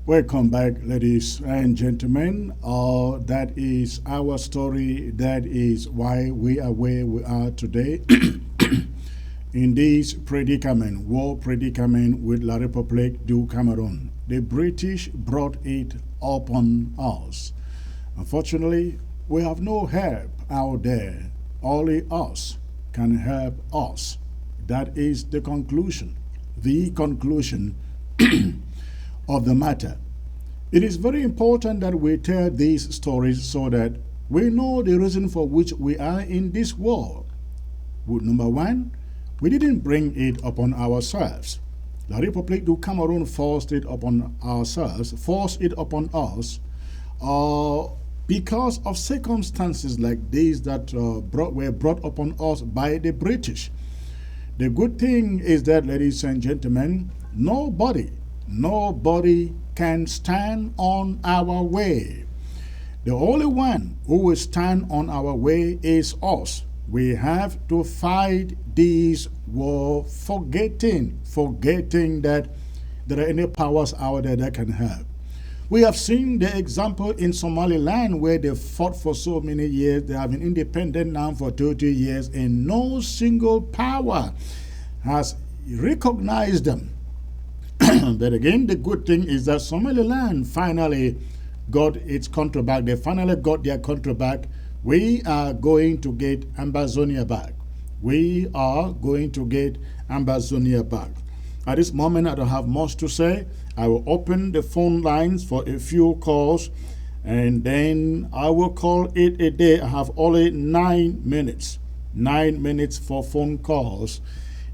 Welcome back, ladies and gentlemen. That is our story. That is why we are where we are today. In this predicament, war predicament with La République du Cameroon. The British brought it upon us. Unfortunately, we have no help out there. Only us can help us. That is the conclusion. The conclusion of the matter. It is very important that we tell these stories so that we know the reason for which we are in this war. Number one, we didn't bring it upon ourselves. La République du Cameroon forced it upon ourselves, forced it upon us because of circumstances like these that were brought upon us by the British. The good thing is that, ladies and gentlemen, nobody can stand on our way. The only one who will stand on our way is us. We have to fight this war, forgetting that there are any powers out there that can help. We have seen the example in Somaliland where they fought for so many years. They have been independent now for 30 years and no single power has recognized them. But again, the good thing is that Somaliland finally got its country back. They finally got their country back. We are going to get Amazonia back. We are going to get Amazonia back. At this moment, I don't have much to say. I will open the phone lines for a few calls, and then I will call it a day. I have only 9 minutes. 9 minutes for phone calls.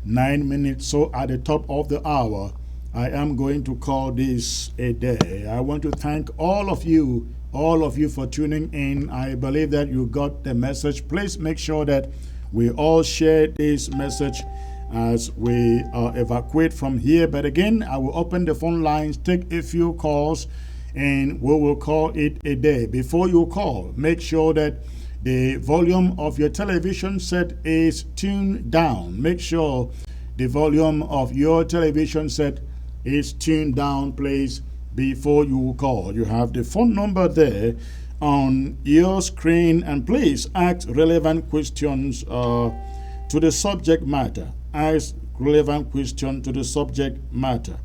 9 minutes. So at the top of the hour, I am going to call this a day. I want to thank all of you for tuning in. I believe that you got the message. Please make sure that we all share this message as we evacuate from here. But again, I will open the phone lines, take a few calls, and we will call it a day. Before you call, make sure that the volume of your television set is tuned down. Make sure the volume of your television set is tuned down, please, before you call. You have the phone number there on your screen, and please ask relevant questions to the subject matter. Ask relevant question to the subject matter.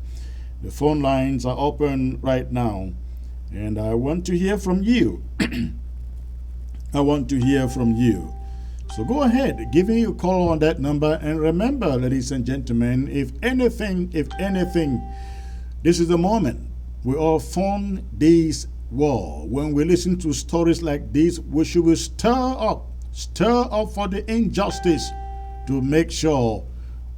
The phone lines are open right now, and I want to hear from you. I want to hear from you. So go ahead, give me a call on that number. And remember, ladies and gentlemen, if anything, this is the moment we all form this war. When we listen to stories like this, we should stir up for the injustice to make sure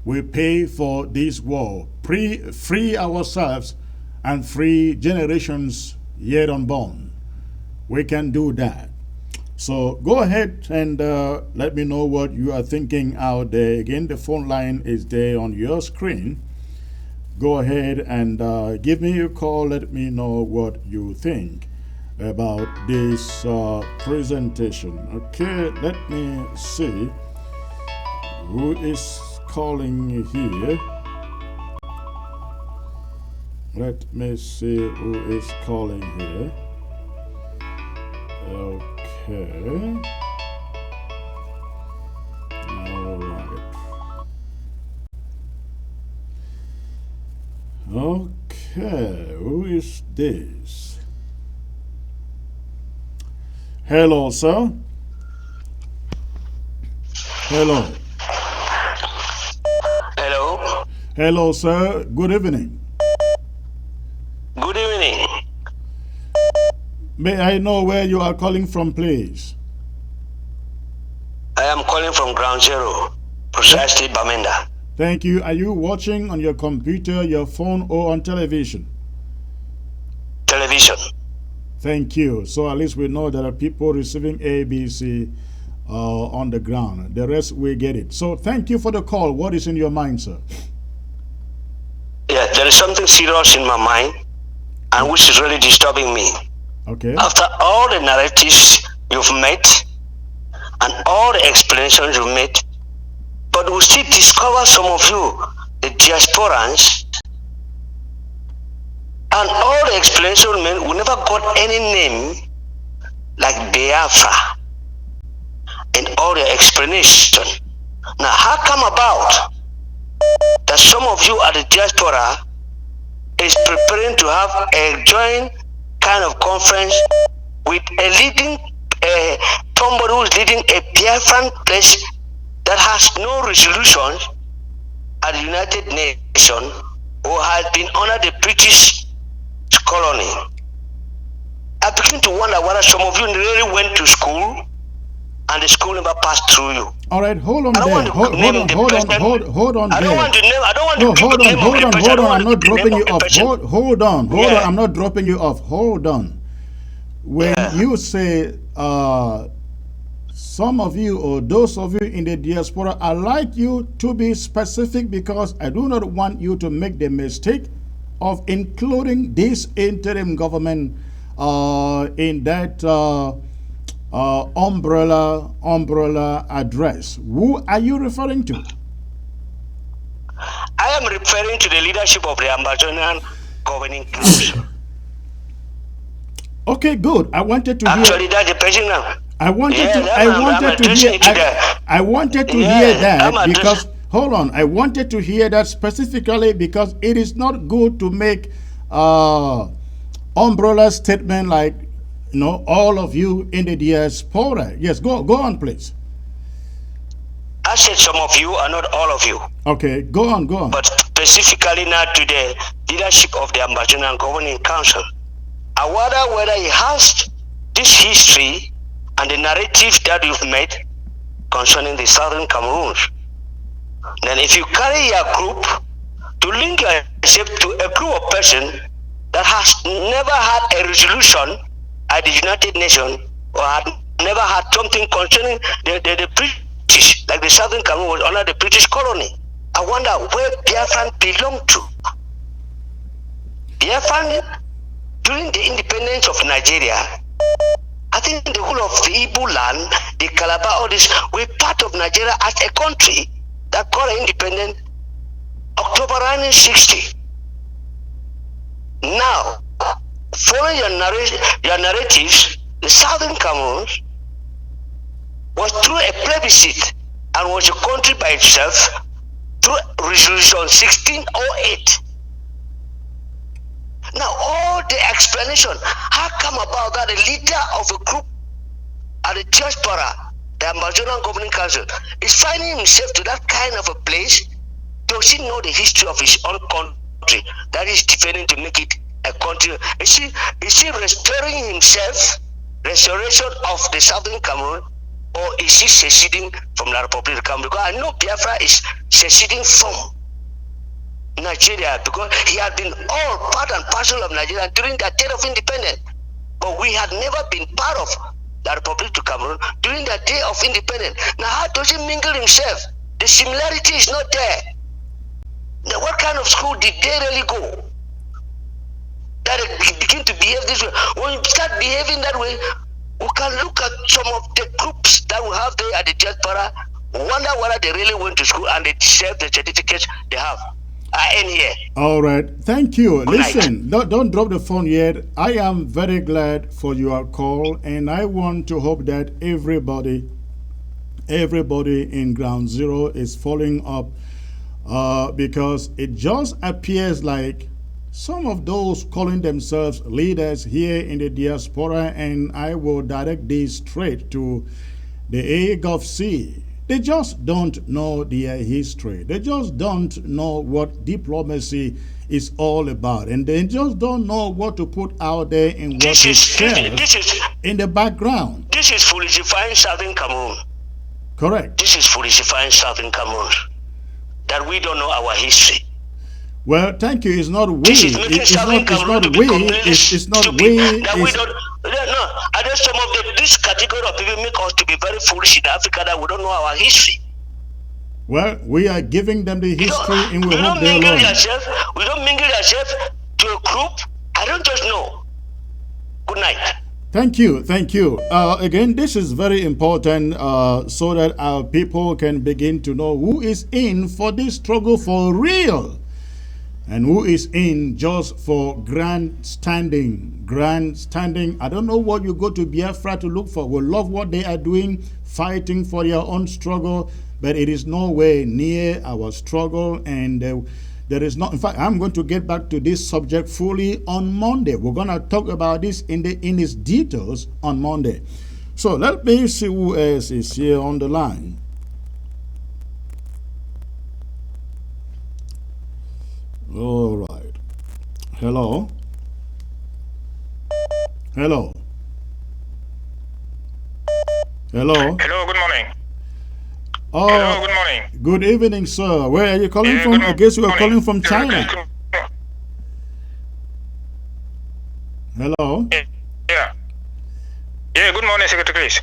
we pay for this war, free ourselves and free generations yet unborn. We can do that. So go ahead and let me know what you are thinking out there. Again, the phone line is there on your screen. Go ahead and give me a call. Let me know what you think about this presentation. Okay, let me see who is calling here. Let me see who is calling here. Okay. All right. Okay, who is this? Hello, sir. Hello. Hello. Hello, sir. Good evening. Good evening. May I know where you are calling from, please? I am calling from Ground Zero, precisely Bamenda. Thank you. Are you watching on your computer, your phone, or on television? Television. Thank you. So at least we know there are people receiving ABC on the ground. The rest, we get it. So thank you for the call. What is in your mind, sir? Yeah, there is something serious in my mind, and which is really disturbing me. Okay. After all the narratives you've made and all the explanations you've made, but we still discover some of you, the diasporans, and all the explanations we made, we never got any name like Biafra in all the explanation. Now, how come about that some of you at the diaspora is preparing to have a joint kind of conference with a leading, somebody who is leading a Biafran place that has no resolution at the United Nations or has been under the British colony? I begin to wonder whether some of you really went to school and the school never passed through you. All right, hold on there. Hold on there. I don't want to name. I don't want to hold on. I'm not dropping you off. Hold on. Yeah. I'm not dropping you off. Hold on. When you say some of you or those of you in the diaspora, I like you to be specific because I do not want you to make the mistake of including this interim government in that umbrella address. Who are you referring to? I am referring to the leadership of the Ambazonian Governing Council. Okay, good. I wanted to actually that's the person now. I wanted to hear that because hold on. I wanted to hear that specifically because it is not good to make umbrella statement like, you know, all of you in the diaspora. Yes, go on, please. I said some of you are not all of you. Okay, go on. But specifically now to the leadership of the Ambazonian Governing Council. I wonder whether he has this history and the narrative that you've made concerning the Southern Cameroons. Then if you carry your group to link yourself to a group of persons that has never had a resolution at the United Nations or had never had something concerning the British, like the Southern Cameroon was under the British colony. I wonder where Biafran belong to. Biafran during the independence of Nigeria, I think the whole of the Igbo land, the Calabar, all this, were part of Nigeria as a country that got independent October 1960. Now, following your narratives, the Southern Cameroons was through a plebiscite and was a country by itself through Resolution 1608. Now, all the explanation, how come about that a leader of a group at the diaspora, the Amazonian Governing Council, is finding himself to that kind of a place? Does he know the history of his own country that is defending to make it a country? Is he restoring himself, restoration of the Southern Cameroon, or is he seceding from the Republic of Cameroon? Because I know Biafra is seceding from Nigeria because he had been all part and parcel of Nigeria during the day of independence. But we had never been part of the Republic of Cameroon during the day of independence. Now, how does he mingle himself? The similarity is not there. Now, what kind of school did they really go that they begin to behave this way? When you start behaving that way, we can look at some of the groups that we have there at the diaspora, wonder whether they really went to school and they deserve the certificates they have. I end here. All right. Thank you. Good Listen, don't drop the phone yet. I am very glad for your call, and I want to hope that everybody in Ground Zero is following up because it just appears like some of those calling themselves leaders here in the diaspora, and I will direct this straight to the AGOVC. They just don't know their history. They just don't know what diplomacy is all about. And they just don't know what to put out there and what to share in the background. This is foolishifying Southern Cameroon. Correct. This is foolishifying Southern Cameroon. That we don't know our history. Well, thank you. It's not we. This is making Southern Cameroon to be completely it's not stupid. we. That we don't. No, I know some of this category of people make us to be very foolish in Africa that we don't know our history. Well, we are giving them the history and we hope they learn. We don't mingle ourselves to a group. I don't just know. Good night. Thank you. Thank you. Again, this is very important so that our people can begin to know who is in for this struggle for real. And who is in just for grandstanding? Grandstanding. I don't know what you go to Biafra to look for. We love what they are doing, fighting for their own struggle, but it is nowhere near our struggle. And there is not. In fact, I'm going to get back to this subject fully on Monday. We're going to talk about this in its details on Monday. So let me see who else is here on the line. All right. Hello. Hello. Hello. Hello, good morning. Oh, hello, good morning. Good evening, sir. Where are you calling from? I guess you are calling from China. Hello. Yeah. Yeah, good morning, Secretary Chris.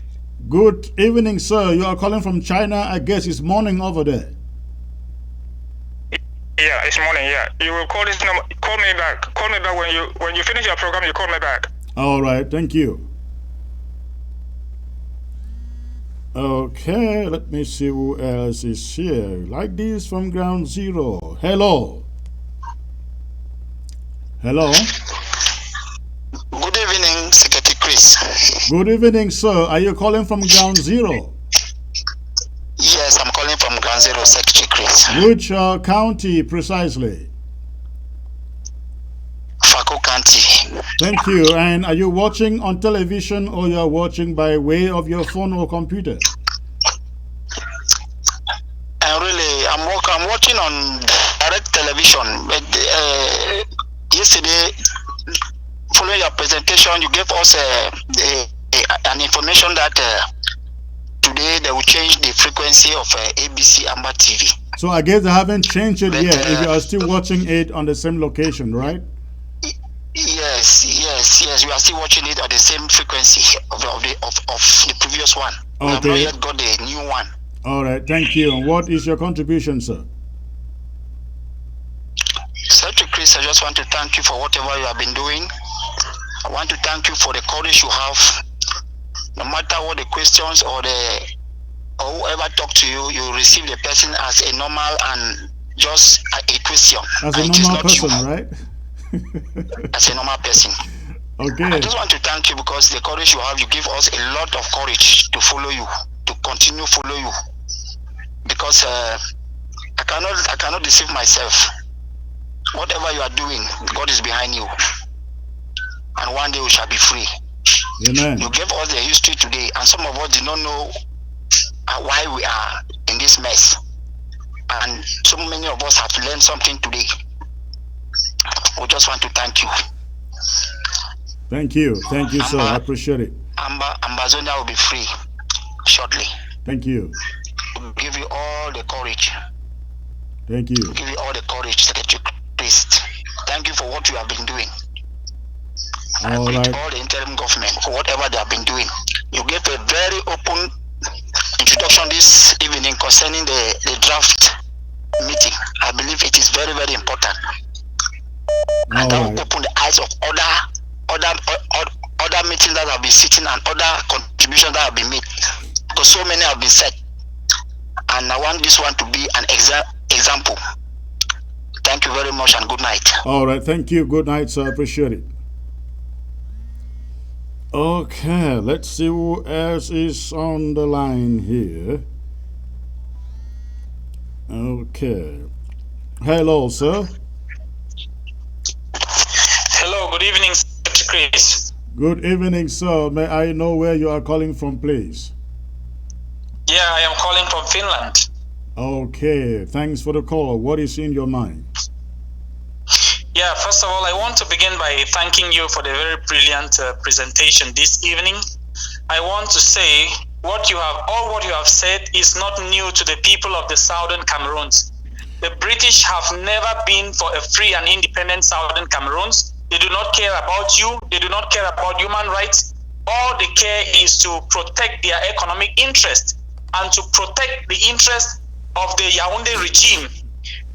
Good evening, sir. You are calling from China. I guess it's morning over there. Yeah, it's morning. Yeah, you will call this number. Call me back. Call me back when you finish your program. You call me back. All right. Thank you. Okay. Let me see who else is here. Like this from Ground Zero. Hello. Hello. Good evening, Secretary Chris. Good evening, sir. Are you calling from Ground Zero? Yes, I'm calling from Ground Zero, Secretary Chris. Which county precisely? Fako County. Thank you. And are you watching on television or you are watching by way of your phone or computer? I'm watching on direct television. But yesterday, following your presentation, you gave us an information that today they will change the frequency of ABC Amber TV. So I guess they haven't changed it yet. If you are still watching it on the same location, right? Yes. We are still watching it at the same frequency of the previous one. Okay. We have not yet got the new one. All right. Thank you. And what is your contribution, sir? Secretary Chris, I just want to thank you for whatever you have been doing. I want to thank you for the courage you have. No matter what the questions or whoever talk to you, you receive the person as a normal and just a question. As a normal person, right? As a normal person. Okay. I just want to thank you because the courage you have, you give us a lot of courage to follow you, to continue follow you. Because I cannot deceive myself. Whatever you are doing, God is behind you. And one day we shall be free. Amen. You gave us the history today, and some of us did not know why we are in this mess. And so many of us have learned something today. We just want to thank you. Thank you, sir. I appreciate it. Ambazonia will be free shortly. Thank you. We'll give you all the courage. Thank you. We'll give you all the courage, Secretary Priest. Thank you for what you have been doing. All right. All the interim government for whatever they have been doing. You gave a very open introduction this evening concerning the draft meeting. I believe it is very, very important. And that will open the eyes of other meetings that have been sitting and other contributions that have been made. Because so many have been said. And I want this one to be an example. Thank you very much and good night. All right. Thank you. Good night, sir. I appreciate it. Okay. Let's see who else is on the line here. Okay. Hello, sir. Hello, good evening, Secretary Chris. Good evening, sir. May I know where you are calling from, please? Yeah, I am calling from Finland. Okay, thanks for the call. What is in your mind? Yeah, first of all, I want to begin by thanking you for the very brilliant presentation this evening. I want to say what you have said is not new to the people of the Southern Cameroons. The British have never been for a free and independent Southern Cameroons. They do not care about you. They do not care about human rights. All they care is to protect their economic interest and to protect the interest of the Yaoundé regime.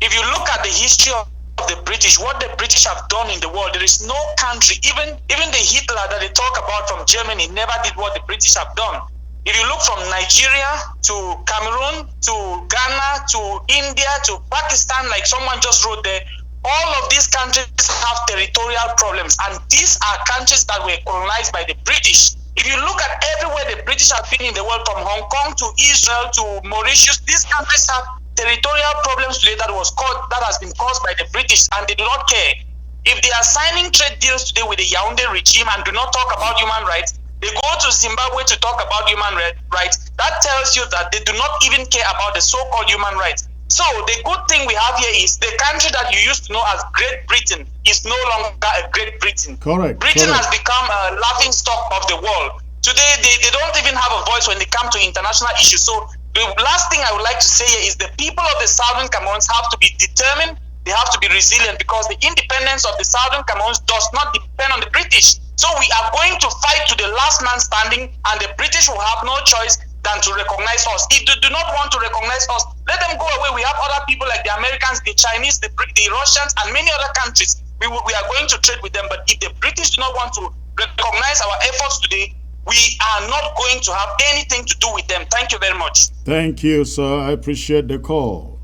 If you look at the history of the British, what the British have done in the world, there is no country, even the Hitler that they talk about from Germany never did what the British have done. If you look from Nigeria to Cameroon to Ghana to India to Pakistan, like someone just wrote there, all of these countries have territorial problems, and these are countries that were colonized by the British. If you look at everywhere the British have been in the world, from Hong Kong to Israel to Mauritius, these countries have territorial problems today that has been caused by the British, and they do not care. If they are signing trade deals today with the Yaoundé regime and do not talk about human rights, they go to Zimbabwe to talk about human rights. That tells you that they do not even care about the so-called human rights. So the good thing we have here is the country that you used to know as Great Britain is no longer a Great Britain. Correct. Britain has become a laughing stock of the world. Today, they don't even have a voice when they come to international issues. So the last thing I would like to say here is the people of the Southern Cameroons have to be determined. They have to be resilient, because the independence of the Southern Cameroons does not depend on the British. So we are going to fight to the last man standing, and the British will have no choice than to recognize us. If they do not want to recognize us, let them go away. We have other people like the Americans, the Chinese, the Russians, and many other countries. We are going to trade with them. But if the British do not want to recognize our efforts today, we are not going to have anything to do with them. Thank you very much. Thank you, sir. I appreciate the call.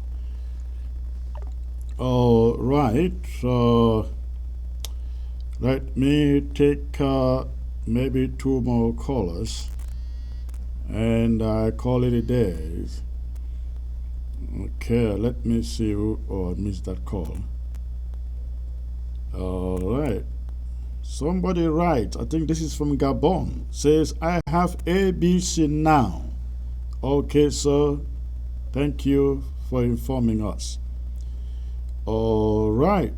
All right. Let me take maybe two more callers, and I call it a day. Okay, let me see who. Oh, I missed that call. All right. Somebody writes, I think this is from Gabon, says, I have ABC now. Okay, sir. Thank you for informing us. All right.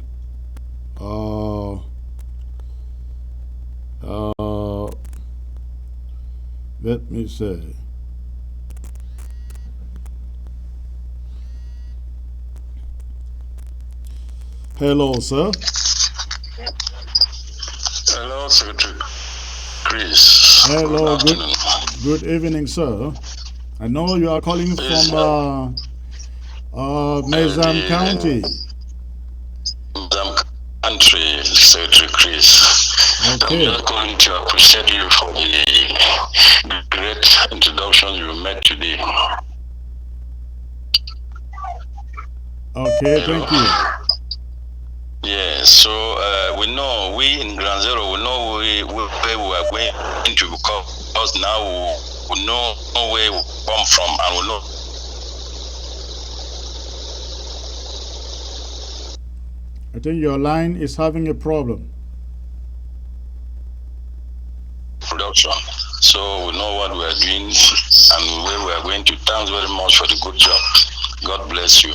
Let me say. Hello, sir. Hello, Secretary Chris. Hello, good evening, sir. I know you are calling from Mazam County. Mazam country, Secretary Chris. Okay. I'm just calling to appreciate you for the great introduction you made today. Okay, thank you. Yeah, so we know, we in Ground Zero, we know where we are going to, because now we know where we come from, and we know I think your line is having a problem. production. So we know what we are doing and where we are going to. Thanks very much for the good job. God bless you.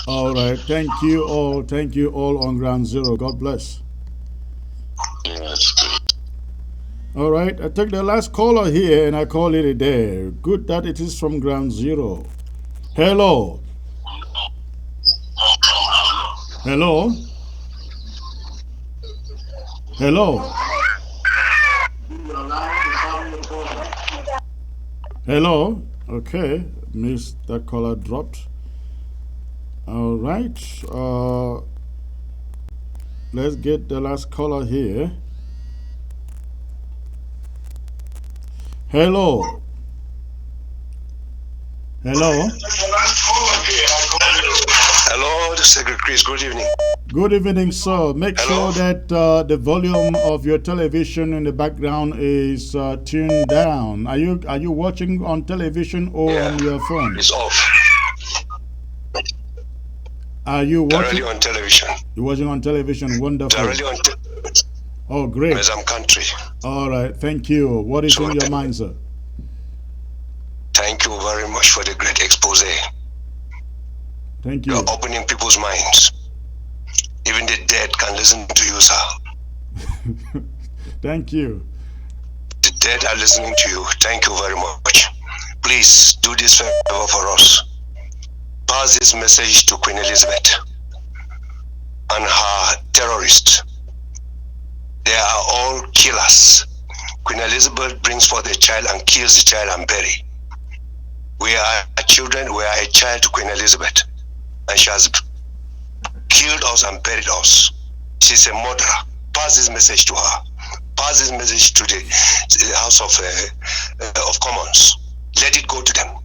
All right. Thank you all. Thank you all on Ground Zero. God bless. Yes, great. All right. I take the last caller here and I call it a day. Good that it is from Ground Zero. Hello. Hello. Hello. Hello. Okay. Missed that caller dropped. All right. Let's get the last caller here. Hello. Hello. Hello, Secretary Chris. Good evening. Good evening, sir. Make sure that the volume of your television in the background is tuned down. Are you watching on television or on your phone? It's off. Are you watching? Directly on television. You're watching on television. Wonderful. Directly on Oh, great. some country. All right. Thank you. What is in your mind, sir? Thank you very much for the great expose. Thank you. You're opening people's minds. Even the dead can listen to you, sir. Thank you. The dead are listening to you. Thank you very much. Please do this favor for us. Pass this message to Queen Elizabeth and her terrorists. They are all killers. Queen Elizabeth brings forth a child and kills the child and bury. We are children, we are a child to Queen Elizabeth. And she has killed us and buried us. She's a murderer. Pass this message to her. Pass this message to the House of Commons. Let it go to them.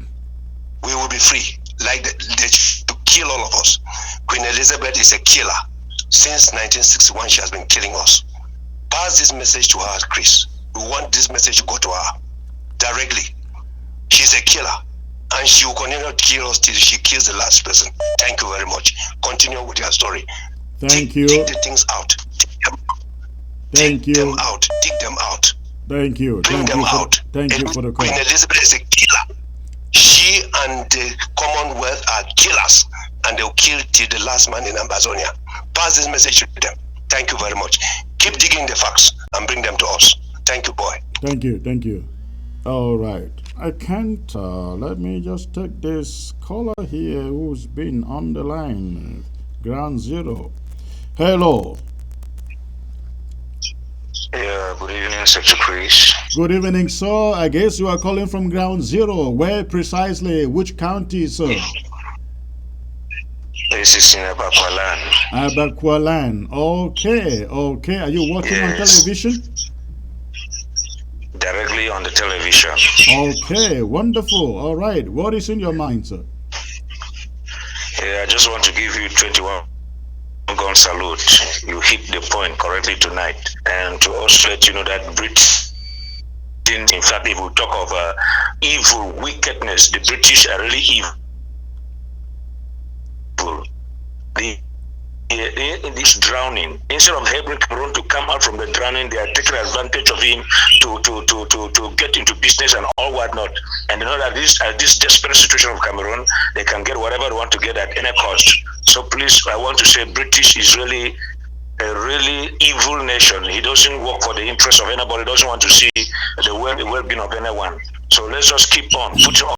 We will be free. Like they to kill all of us. Queen Elizabeth is a killer. Since 1961, she has been killing us. Pass this message to her, Chris. We want this message to go to her directly. She's a killer. And she will continue to kill us till she kills the last person. Thank you very much. Continue with your story. Thank you. Dig the things out. Thank you. Dig them out. Dig them out. Thank you. Bring them out. Thank you for the call. Queen Elizabeth is a killer. She and the Commonwealth are killers. And they'll kill till the last man in Amazonia. Pass this message to them. Thank you very much. Keep digging the facts and bring them to us. Thank you, boy. Thank you. Thank you. All right. I can't. Let me just take this caller here who's been on the line. Ground Zero. Hello. Yeah, good evening, Secretary Chris. Good evening, sir. I guess you are calling from Ground Zero. Where precisely? Which county, sir? This is in Abakwalan. Abakwalan. Okay. Okay. Are you watching on television? Directly on the television. Okay. Wonderful. All right. What is in your mind, sir? Yeah, I just want to give you 21 gun salute. You hit the point correctly tonight. And to also let you know that British, in fact, if we talk of evil, wickedness, the British are really evil. In this drowning, instead of helping Cameroon to come out from the drowning, they are taking advantage of him to get into business and all whatnot. And they know that this desperate situation of Cameroon, they can get whatever they want to get at any cost. So please, I want to say British is really a really evil nation. He doesn't work for the interest of anybody. Doesn't want to see the well-being of anyone. So let's just keep on. Put your